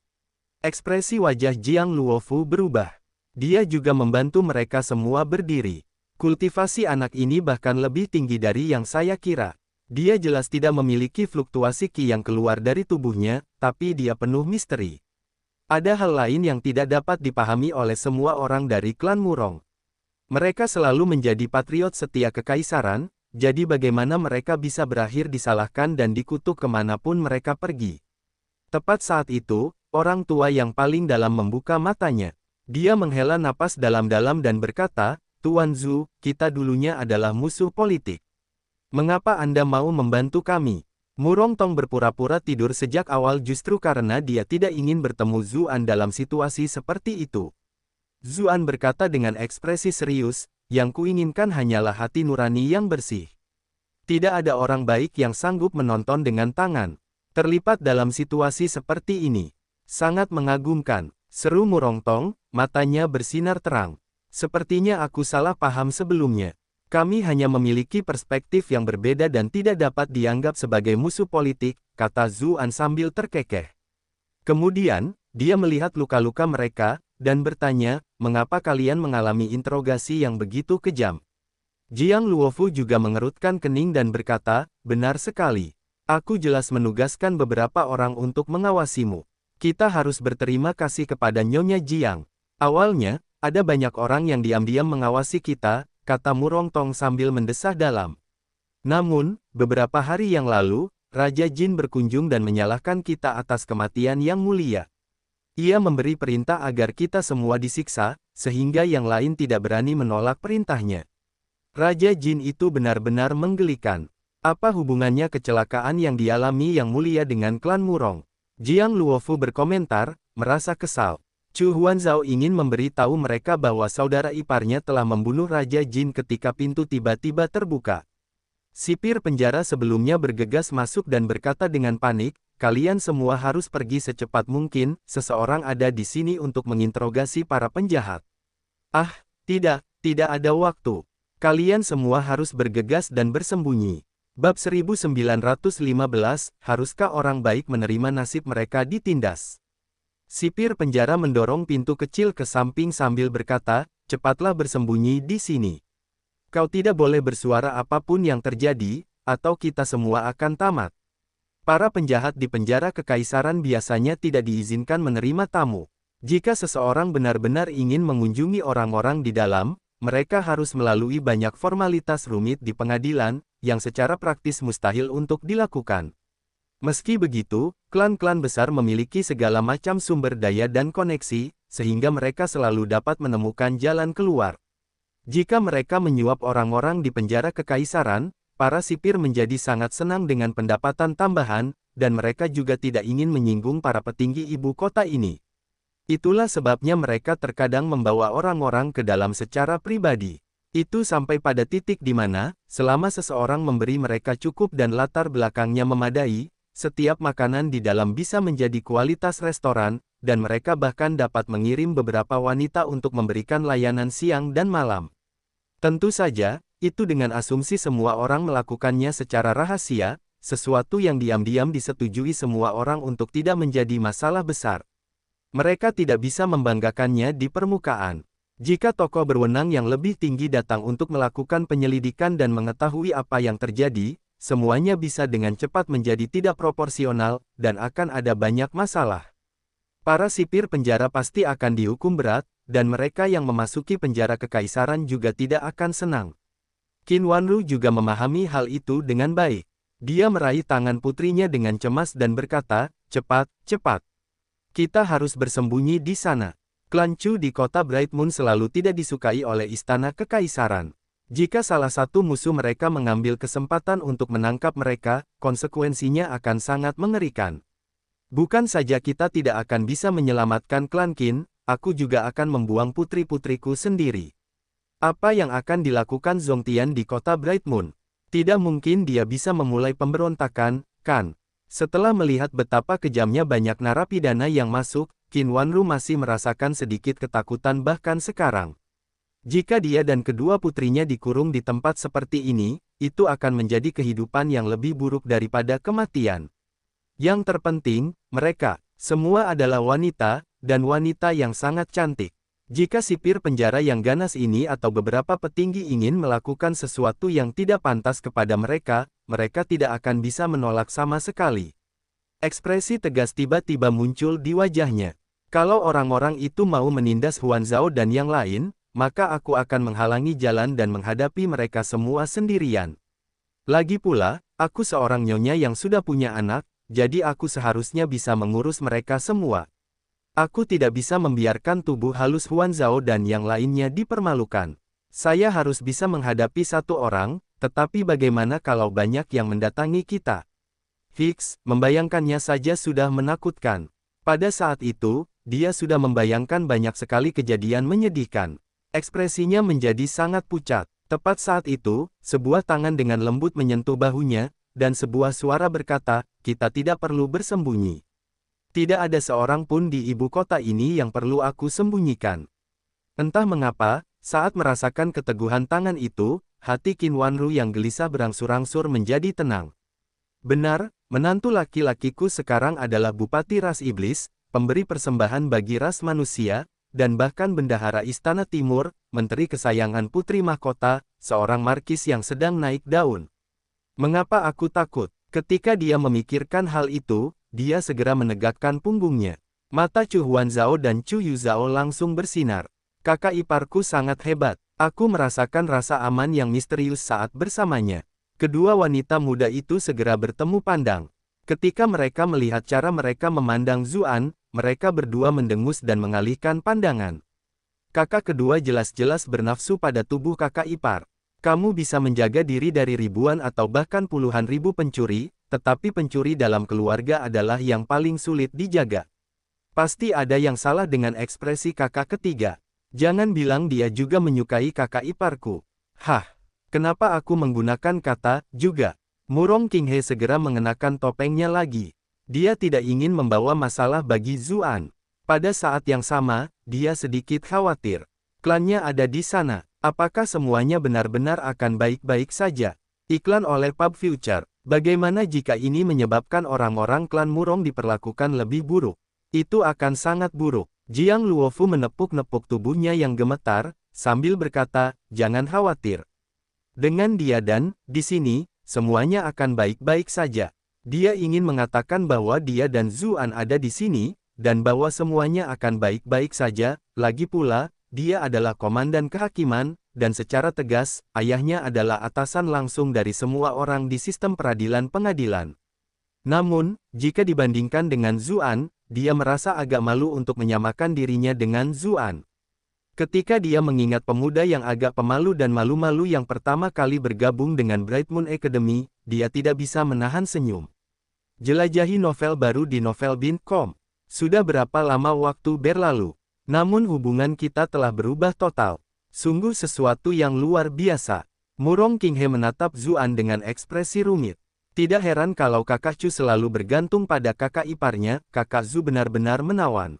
Ekspresi wajah Jiang Luofu berubah. Dia juga membantu mereka semua berdiri. "Kultivasi anak ini bahkan lebih tinggi dari yang saya kira. Dia jelas tidak memiliki fluktuasi Qi yang keluar dari tubuhnya, tapi dia penuh misteri. Ada hal lain yang tidak dapat dipahami oleh semua orang dari klan Murong. Mereka selalu menjadi patriot setia kekaisaran, jadi bagaimana mereka bisa berakhir disalahkan dan dikutuk kemanapun mereka pergi?" Tepat saat itu, orang tua yang paling dalam membuka matanya. Dia menghela napas dalam-dalam dan berkata, "Tuan Zhu, kita dulunya adalah musuh politik. Mengapa Anda mau membantu kami?" Murong Tong berpura-pura tidur sejak awal justru karena dia tidak ingin bertemu Zuan dalam situasi seperti itu. Zuan berkata dengan ekspresi serius, "Yang kuinginkan hanyalah hati nurani yang bersih. Tidak ada orang baik yang sanggup menonton dengan tangan terlipat dalam situasi seperti ini. Sangat mengagumkan," seru Murong Tong, matanya bersinar terang. Sepertinya aku salah paham sebelumnya. Kami hanya memiliki perspektif yang berbeda dan tidak dapat dianggap sebagai musuh politik, kata Zuan sambil terkekeh. Kemudian, dia melihat luka-luka mereka, dan bertanya, mengapa kalian mengalami interogasi yang begitu kejam? Jiang Luofu juga mengerutkan kening dan berkata, benar sekali. Aku jelas menugaskan beberapa orang untuk mengawasimu. Kita harus berterima kasih kepada Nyonya Jiang. Awalnya, ada banyak orang yang diam-diam mengawasi kita, kata Murong Tong sambil mendesah dalam. Namun, beberapa hari yang lalu, Raja Jin berkunjung dan menyalahkan kita atas kematian yang mulia. Ia memberi perintah agar kita semua disiksa, sehingga yang lain tidak berani menolak perintahnya. Raja Jin itu benar-benar menggelikan. Apa hubungannya kecelakaan yang dialami yang mulia dengan klan Murong? Jiang Luofu berkomentar, merasa kesal. Chu Huanzhao ingin memberi tahu mereka bahwa saudara iparnya telah membunuh Raja Jin ketika pintu tiba-tiba terbuka. Sipir penjara sebelumnya bergegas masuk dan berkata dengan panik, kalian semua harus pergi secepat mungkin, seseorang ada di sini untuk menginterogasi para penjahat. Ah, tidak ada waktu. Kalian semua harus bergegas dan bersembunyi. Bab 1915, haruskah orang baik menerima nasib mereka ditindas? Sipir penjara mendorong pintu kecil ke samping sambil berkata, cepatlah bersembunyi di sini. Kau tidak boleh bersuara apapun yang terjadi, atau kita semua akan tamat. Para penjahat di penjara kekaisaran biasanya tidak diizinkan menerima tamu. Jika seseorang benar-benar ingin mengunjungi orang-orang di dalam, mereka harus melalui banyak formalitas rumit di pengadilan, yang secara praktis mustahil untuk dilakukan. Meski begitu, klan-klan besar memiliki segala macam sumber daya dan koneksi, sehingga mereka selalu dapat menemukan jalan keluar. Jika mereka menyuap orang-orang di penjara kekaisaran, para sipir menjadi sangat senang dengan pendapatan tambahan, dan mereka juga tidak ingin menyinggung para petinggi ibu kota ini. Itulah sebabnya mereka terkadang membawa orang-orang ke dalam secara pribadi. Itu sampai pada titik di mana, selama seseorang memberi mereka cukup dan latar belakangnya memadai, setiap makanan di dalam bisa menjadi kualitas restoran, dan mereka bahkan dapat mengirim beberapa wanita untuk memberikan layanan siang dan malam. Tentu saja, itu dengan asumsi semua orang melakukannya secara rahasia, sesuatu yang diam-diam disetujui semua orang untuk tidak menjadi masalah besar. Mereka tidak bisa membanggakannya di permukaan. Jika tokoh berwenang yang lebih tinggi datang untuk melakukan penyelidikan dan mengetahui apa yang terjadi, semuanya bisa dengan cepat menjadi tidak proporsional, dan akan ada banyak masalah. Para sipir penjara pasti akan dihukum berat, dan mereka yang memasuki penjara kekaisaran juga tidak akan senang. Qin Wanru juga memahami hal itu dengan baik. Dia meraih tangan putrinya dengan cemas dan berkata, cepat. Kita harus bersembunyi di sana. Klan Chu di kota Bright Moon selalu tidak disukai oleh istana kekaisaran. Jika salah satu musuh mereka mengambil kesempatan untuk menangkap mereka, konsekuensinya akan sangat mengerikan. Bukan saja kita tidak akan bisa menyelamatkan klan Qin, aku juga akan membuang putri-putriku sendiri. Apa yang akan dilakukan Zongtian di kota Bright Moon? Tidak mungkin dia bisa memulai pemberontakan, kan? Setelah melihat betapa kejamnya banyak narapidana yang masuk, Qin Wanru masih merasakan sedikit ketakutan bahkan sekarang. Jika dia dan kedua putrinya dikurung di tempat seperti ini, itu akan menjadi kehidupan yang lebih buruk daripada kematian. Yang terpenting, mereka semua adalah wanita, dan wanita yang sangat cantik. Jika sipir penjara yang ganas ini atau beberapa petinggi ingin melakukan sesuatu yang tidak pantas kepada mereka, mereka tidak akan bisa menolak sama sekali. Ekspresi tegas tiba-tiba muncul di wajahnya. Kalau orang-orang itu mau menindas Huanzhao dan yang lain, maka aku akan menghalangi jalan dan menghadapi mereka semua sendirian. Lagi pula, aku seorang nyonya yang sudah punya anak, jadi aku seharusnya bisa mengurus mereka semua. Aku tidak bisa membiarkan tubuh halus Huanzhao dan yang lainnya dipermalukan. Saya harus bisa menghadapi satu orang, tetapi bagaimana kalau banyak yang mendatangi kita? Hicks, membayangkannya saja sudah menakutkan. Pada saat itu, dia sudah membayangkan banyak sekali kejadian menyedihkan. Ekspresinya menjadi sangat pucat. Tepat saat itu, sebuah tangan dengan lembut menyentuh bahunya, dan sebuah suara berkata, kita tidak perlu bersembunyi. Tidak ada seorang pun di ibu kota ini yang perlu aku sembunyikan. Entah mengapa, Saat merasakan keteguhan tangan itu, hati Qin Wanru yang gelisah berangsur-angsur menjadi tenang. Benar, menantu laki-lakiku sekarang adalah Bupati Ras Iblis, pemberi persembahan bagi ras manusia, dan bahkan Bendahara Istana Timur, menteri kesayangan Putri Mahkota, seorang markis yang sedang naik daun. Mengapa aku takut? Ketika dia memikirkan hal itu, dia segera menegakkan punggungnya. Mata Chu Huanzhao dan Chu Yuzhao langsung bersinar. Kakak iparku sangat hebat. Aku merasakan rasa aman yang misterius saat bersamanya. Kedua wanita muda itu segera bertemu pandang. Ketika mereka melihat cara mereka memandang Zuan, mereka berdua mendengus dan mengalihkan pandangan. Kakak kedua jelas-jelas bernafsu pada tubuh kakak ipar. Kamu bisa menjaga diri dari ribuan atau bahkan puluhan ribu pencuri, tetapi pencuri dalam keluarga adalah yang paling sulit dijaga. Pasti ada yang salah dengan ekspresi kakak ketiga. Jangan bilang dia juga menyukai kakak iparku. Hah, kenapa aku menggunakan kata juga? Murong Qinghe segera mengenakan topengnya lagi. Dia tidak ingin membawa masalah bagi Zuan. Pada saat yang sama, dia sedikit khawatir. Klannya ada di sana. Apakah semuanya benar-benar akan baik-baik saja? Iklan oleh Pub Future. Bagaimana jika ini menyebabkan orang-orang klan Murong diperlakukan lebih buruk? Itu akan sangat buruk. Jiang Luofu menepuk-nepuk tubuhnya yang gemetar, sambil berkata, jangan khawatir. Dengan dia dan, di sini, semuanya akan baik-baik saja. Dia ingin mengatakan bahwa dia dan Zuan ada di sini, dan bahwa semuanya akan baik-baik saja. Lagi pula, dia adalah komandan kehakiman, dan secara tegas, ayahnya adalah atasan langsung dari semua orang di sistem peradilan pengadilan. Namun, jika dibandingkan dengan Zuan, dia merasa agak malu untuk menyamakan dirinya dengan Zuan. Ketika dia mengingat pemuda yang agak pemalu dan malu-malu yang pertama kali bergabung dengan Bright Moon Academy, dia tidak bisa menahan senyum. Jelajahi novel baru di novelbind.com. Sudah berapa lama waktu berlalu? Namun hubungan kita telah berubah total. Sungguh sesuatu yang luar biasa. Murong Qinghe menatap Zuan dengan ekspresi rumit. Tidak heran kalau kakak Chu selalu bergantung pada kakak iparnya, kakak Zu benar-benar menawan.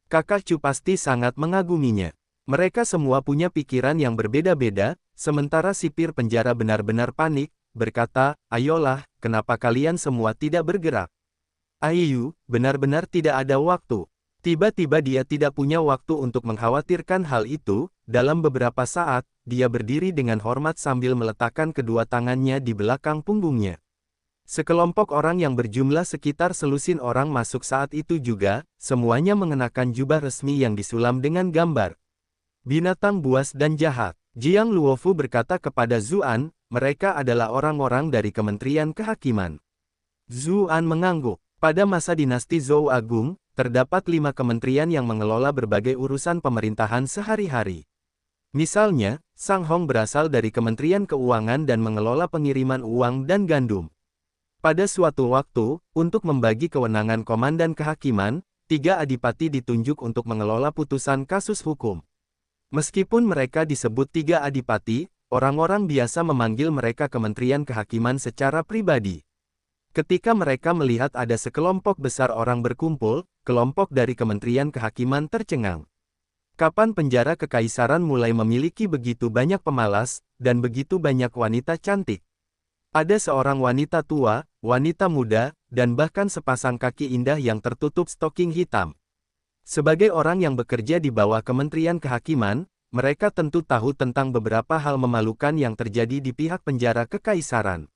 Kakak Chu pasti sangat mengaguminya. Mereka semua punya pikiran yang berbeda-beda, sementara sipir penjara benar-benar panik, berkata, ayolah, kenapa kalian semua tidak bergerak? Ayu, benar-benar tidak ada waktu. Tiba-tiba dia tidak punya waktu untuk mengkhawatirkan hal itu. Dalam beberapa saat, dia berdiri dengan hormat sambil meletakkan kedua tangannya di belakang punggungnya. Sekelompok orang yang berjumlah sekitar selusin orang masuk saat itu juga, semuanya mengenakan jubah resmi yang disulam dengan gambar binatang buas dan jahat. Jiang Luofu berkata kepada Zuan, mereka adalah orang-orang dari Kementerian Kehakiman. Zuan mengangguk. Pada masa dinasti Zhou Agung, terdapat 5 kementerian yang mengelola berbagai urusan pemerintahan sehari-hari. Misalnya, Sang Hong berasal dari Kementerian Keuangan dan mengelola pengiriman uang dan gandum. Pada suatu waktu, untuk membagi kewenangan komandan kehakiman, 3 adipati ditunjuk untuk mengelola putusan kasus hukum. Meskipun mereka disebut 3 adipati, orang-orang biasa memanggil mereka Kementerian Kehakiman secara pribadi. Ketika mereka melihat ada sekelompok besar orang berkumpul, kelompok dari Kementerian Kehakiman tercengang. Kapan penjara kekaisaran mulai memiliki begitu banyak pemalas, dan begitu banyak wanita cantik? Ada seorang wanita tua, wanita muda, dan bahkan sepasang kaki indah yang tertutup stoking hitam. Sebagai orang yang bekerja di bawah Kementerian Kehakiman, mereka tentu tahu tentang beberapa hal memalukan yang terjadi di pihak penjara kekaisaran.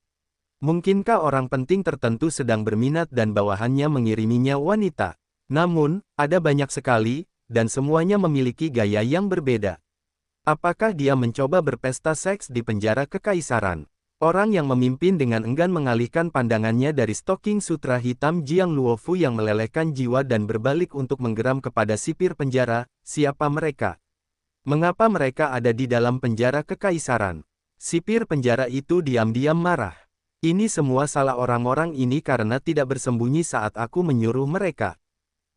Mungkinkah orang penting tertentu sedang berminat dan bawahannya mengiriminya wanita? Namun, ada banyak sekali, dan semuanya memiliki gaya yang berbeda. Apakah dia mencoba berpesta seks di penjara kekaisaran? Orang yang memimpin dengan enggan mengalihkan pandangannya dari stoking sutra hitam Jiang Luofu yang melelehkan jiwa dan berbalik untuk menggeram kepada sipir penjara, siapa mereka? Mengapa mereka ada di dalam penjara kekaisaran? Sipir penjara itu diam-diam marah. Ini semua salah orang-orang ini karena tidak bersembunyi saat aku menyuruh mereka.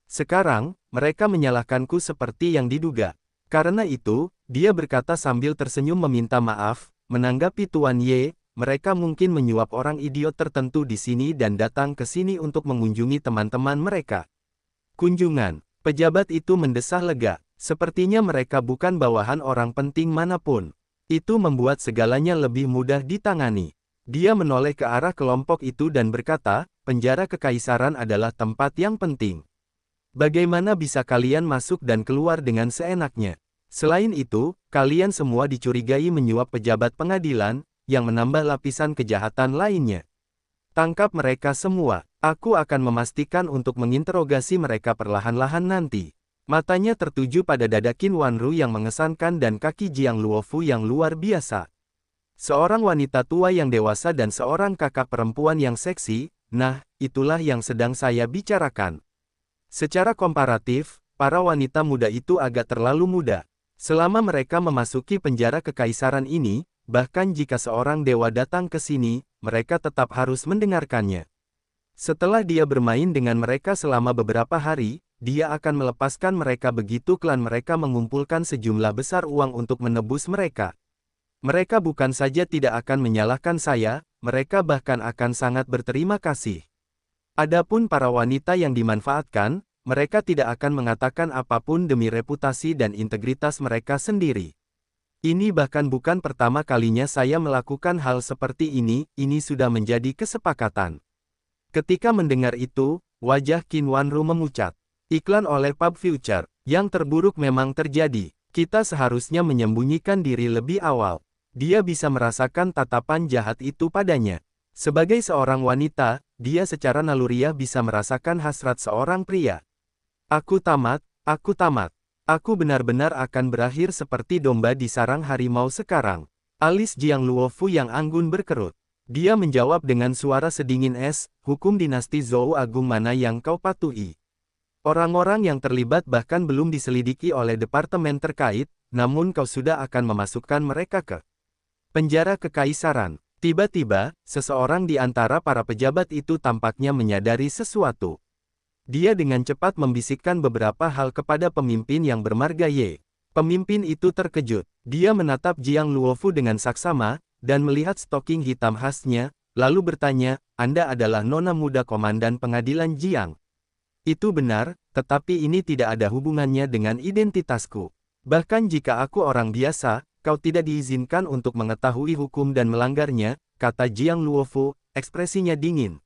Sekarang, mereka menyalahkanku seperti yang diduga. Karena itu, dia berkata sambil tersenyum meminta maaf, menanggapi Tuan Ye, mereka mungkin menyuap orang idiot tertentu di sini dan datang ke sini untuk mengunjungi teman-teman mereka. Kunjungan. Pejabat itu mendesah lega. Sepertinya mereka bukan bawahan orang penting manapun. Itu membuat segalanya lebih mudah ditangani. Dia menoleh ke arah kelompok itu dan berkata, penjara kekaisaran adalah tempat yang penting. Bagaimana bisa kalian masuk dan keluar dengan seenaknya? Selain itu, kalian semua dicurigai menyuap pejabat pengadilan, yang menambah lapisan kejahatan lainnya. Tangkap mereka semua. Aku akan memastikan untuk menginterogasi mereka perlahan-lahan nanti. Matanya tertuju pada dada Qin Wanru yang mengesankan dan kaki Jiang Luofu yang luar biasa. Seorang wanita tua yang dewasa dan seorang kakak perempuan yang seksi, nah, itulah yang sedang saya bicarakan. Secara komparatif, para wanita muda itu agak terlalu muda. Selama mereka memasuki penjara kekaisaran ini, bahkan jika seorang dewa datang ke sini, mereka tetap harus mendengarkannya. Setelah dia bermain dengan mereka selama beberapa hari, dia akan melepaskan mereka begitu klan mereka mengumpulkan sejumlah besar uang untuk menebus mereka. Mereka bukan saja tidak akan menyalahkan saya, mereka bahkan akan sangat berterima kasih. Adapun para wanita yang dimanfaatkan, mereka tidak akan mengatakan apapun demi reputasi dan integritas mereka sendiri. Ini bahkan bukan pertama kalinya saya melakukan hal seperti ini sudah menjadi kesepakatan. Ketika mendengar itu, wajah Qin Wanru memucat. Iklan oleh Pub Future, yang terburuk memang terjadi. Kita seharusnya menyembunyikan diri lebih awal. Dia bisa merasakan tatapan jahat itu padanya. Sebagai seorang wanita, dia secara naluriah bisa merasakan hasrat seorang pria. Aku tamat, aku tamat. Aku benar-benar akan berakhir seperti domba di sarang harimau sekarang. Alis Jiang Luofu yang anggun berkerut. Dia menjawab dengan suara sedingin es, hukum dinasti Zhou Agung mana yang kau patuhi? Orang-orang yang terlibat bahkan belum diselidiki oleh departemen terkait, namun kau sudah akan memasukkan mereka ke penjara kekaisaran. Tiba-tiba, seseorang di antara para pejabat itu tampaknya menyadari sesuatu. Dia dengan cepat membisikkan beberapa hal kepada pemimpin yang bermarga Ye. Pemimpin itu terkejut. Dia menatap Jiang Luofu dengan saksama, dan melihat stoking hitam khasnya, lalu bertanya, Anda adalah nona muda komandan pengadilan Jiang. Itu benar, tetapi ini tidak ada hubungannya dengan identitasku. Bahkan jika aku orang biasa, kau tidak diizinkan untuk mengetahui hukum dan melanggarnya, kata Jiang Luofu, ekspresinya dingin.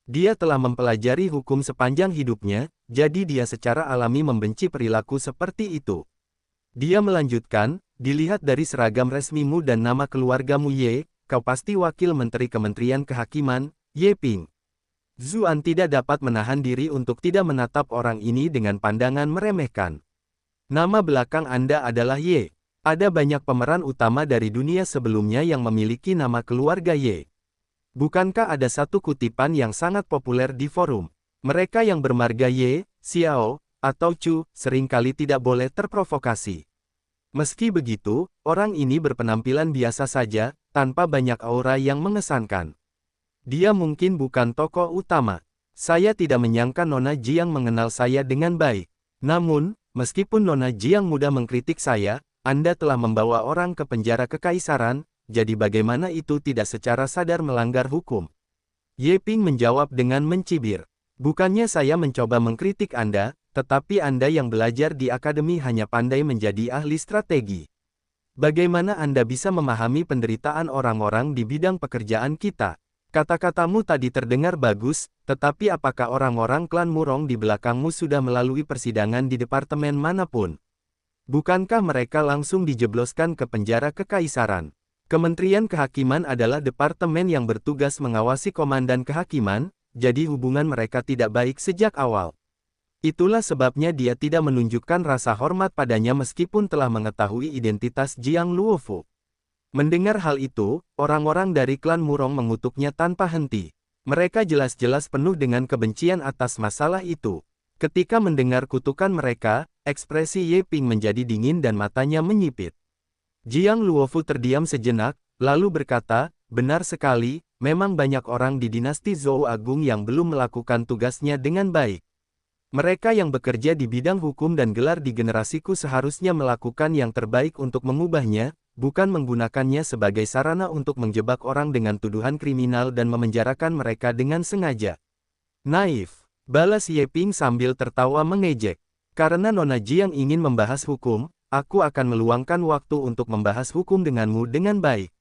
Dia telah mempelajari hukum sepanjang hidupnya, jadi dia secara alami membenci perilaku seperti itu. Dia melanjutkan, dilihat dari seragam resmimu dan nama keluargamu Ye, kau pasti wakil Menteri Kementerian Kehakiman, Ye Ping. Zuan tidak dapat menahan diri untuk tidak menatap orang ini dengan pandangan meremehkan. Nama belakang Anda adalah Ye. Ada banyak pemeran utama dari dunia sebelumnya yang memiliki nama keluarga Ye. Bukankah ada satu kutipan yang sangat populer di forum? Mereka yang bermarga Ye, Xiao, atau Chu, seringkali tidak boleh terprovokasi. Meski begitu, orang ini berpenampilan biasa saja, tanpa banyak aura yang mengesankan. Dia mungkin bukan tokoh utama. Saya tidak menyangka Nona Jiang mengenal saya dengan baik. Namun, meskipun Nona Jiang mudah mengkritik saya, Anda telah membawa orang ke penjara kekaisaran, jadi bagaimana itu tidak secara sadar melanggar hukum? Ye Ping menjawab dengan mencibir. Bukannya saya mencoba mengkritik Anda, tetapi Anda yang belajar di akademi hanya pandai menjadi ahli strategi. Bagaimana Anda bisa memahami penderitaan orang-orang di bidang pekerjaan kita? Kata-katamu tadi terdengar bagus, tetapi apakah orang-orang klan Murong di belakangmu sudah melalui persidangan di departemen manapun? Bukankah mereka langsung dijebloskan ke penjara kekaisaran? Kementerian Kehakiman adalah departemen yang bertugas mengawasi komandan kehakiman, jadi hubungan mereka tidak baik sejak awal. Itulah sebabnya dia tidak menunjukkan rasa hormat padanya meskipun telah mengetahui identitas Jiang Luofu. Mendengar hal itu, orang-orang dari klan Murong mengutuknya tanpa henti. Mereka jelas-jelas penuh dengan kebencian atas masalah itu. Ketika mendengar kutukan mereka, ekspresi Ye Ping menjadi dingin dan matanya menyipit. Jiang Luofu terdiam sejenak, lalu berkata, benar sekali, memang banyak orang di dinasti Zhou Agung yang belum melakukan tugasnya dengan baik. Mereka yang bekerja di bidang hukum dan gelar di generasiku seharusnya melakukan yang terbaik untuk mengubahnya, bukan menggunakannya sebagai sarana untuk menjebak orang dengan tuduhan kriminal dan memenjarakan mereka dengan sengaja. Naif, balas Ye Ping sambil tertawa mengejek. Karena Nona Jiang ingin membahas hukum, aku akan meluangkan waktu untuk membahas hukum denganmu dengan baik.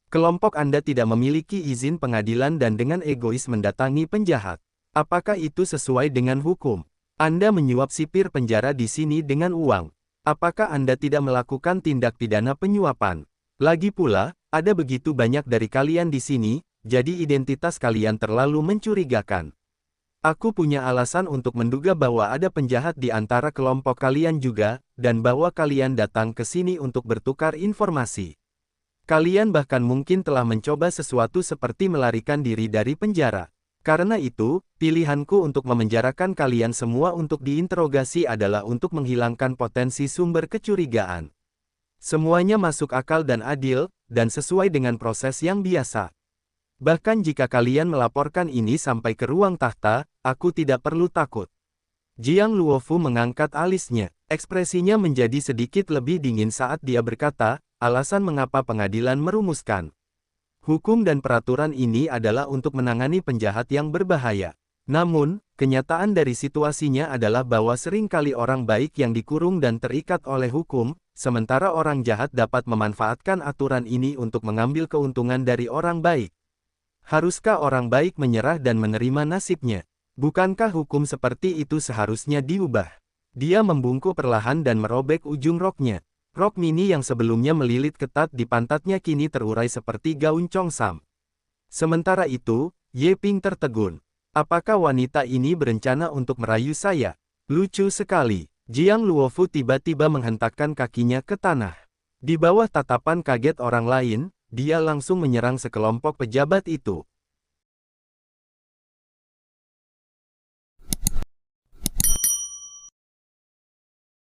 Kelompok Anda tidak memiliki izin pengadilan dan dengan egois mendatangi penjahat. Apakah itu sesuai dengan hukum? Anda menyuap sipir penjara di sini dengan uang. Apakah Anda tidak melakukan tindak pidana penyuapan? Lagi pula, ada begitu banyak dari kalian di sini, jadi identitas kalian terlalu mencurigakan. Aku punya alasan untuk menduga bahwa ada penjahat di antara kelompok kalian juga, dan bahwa kalian datang ke sini untuk bertukar informasi. Kalian bahkan mungkin telah mencoba sesuatu seperti melarikan diri dari penjara. Karena itu, pilihanku untuk memenjarakan kalian semua untuk diinterogasi adalah untuk menghilangkan potensi sumber kecurigaan. Semuanya masuk akal dan adil, dan sesuai dengan proses yang biasa. Bahkan jika kalian melaporkan ini sampai ke ruang tahta, aku tidak perlu takut. Jiang Luofu mengangkat alisnya. Ekspresinya menjadi sedikit lebih dingin saat dia berkata, alasan mengapa pengadilan merumuskan hukum dan peraturan ini adalah untuk menangani penjahat yang berbahaya. Namun, kenyataan dari situasinya adalah bahwa seringkali orang baik yang dikurung dan terikat oleh hukum, sementara orang jahat dapat memanfaatkan aturan ini untuk mengambil keuntungan dari orang baik. Haruskah orang baik menyerah dan menerima nasibnya? Bukankah hukum seperti itu seharusnya diubah? Dia membungkuk perlahan dan merobek ujung roknya. Rok mini yang sebelumnya melilit ketat di pantatnya kini terurai seperti gaun Chongsam. Sementara itu, Ye Ping tertegun. Apakah wanita ini berencana untuk merayu saya? Lucu sekali. Jiang Luofu tiba-tiba menghentakkan kakinya ke tanah. Di bawah tatapan kaget orang lain, dia langsung menyerang sekelompok pejabat itu.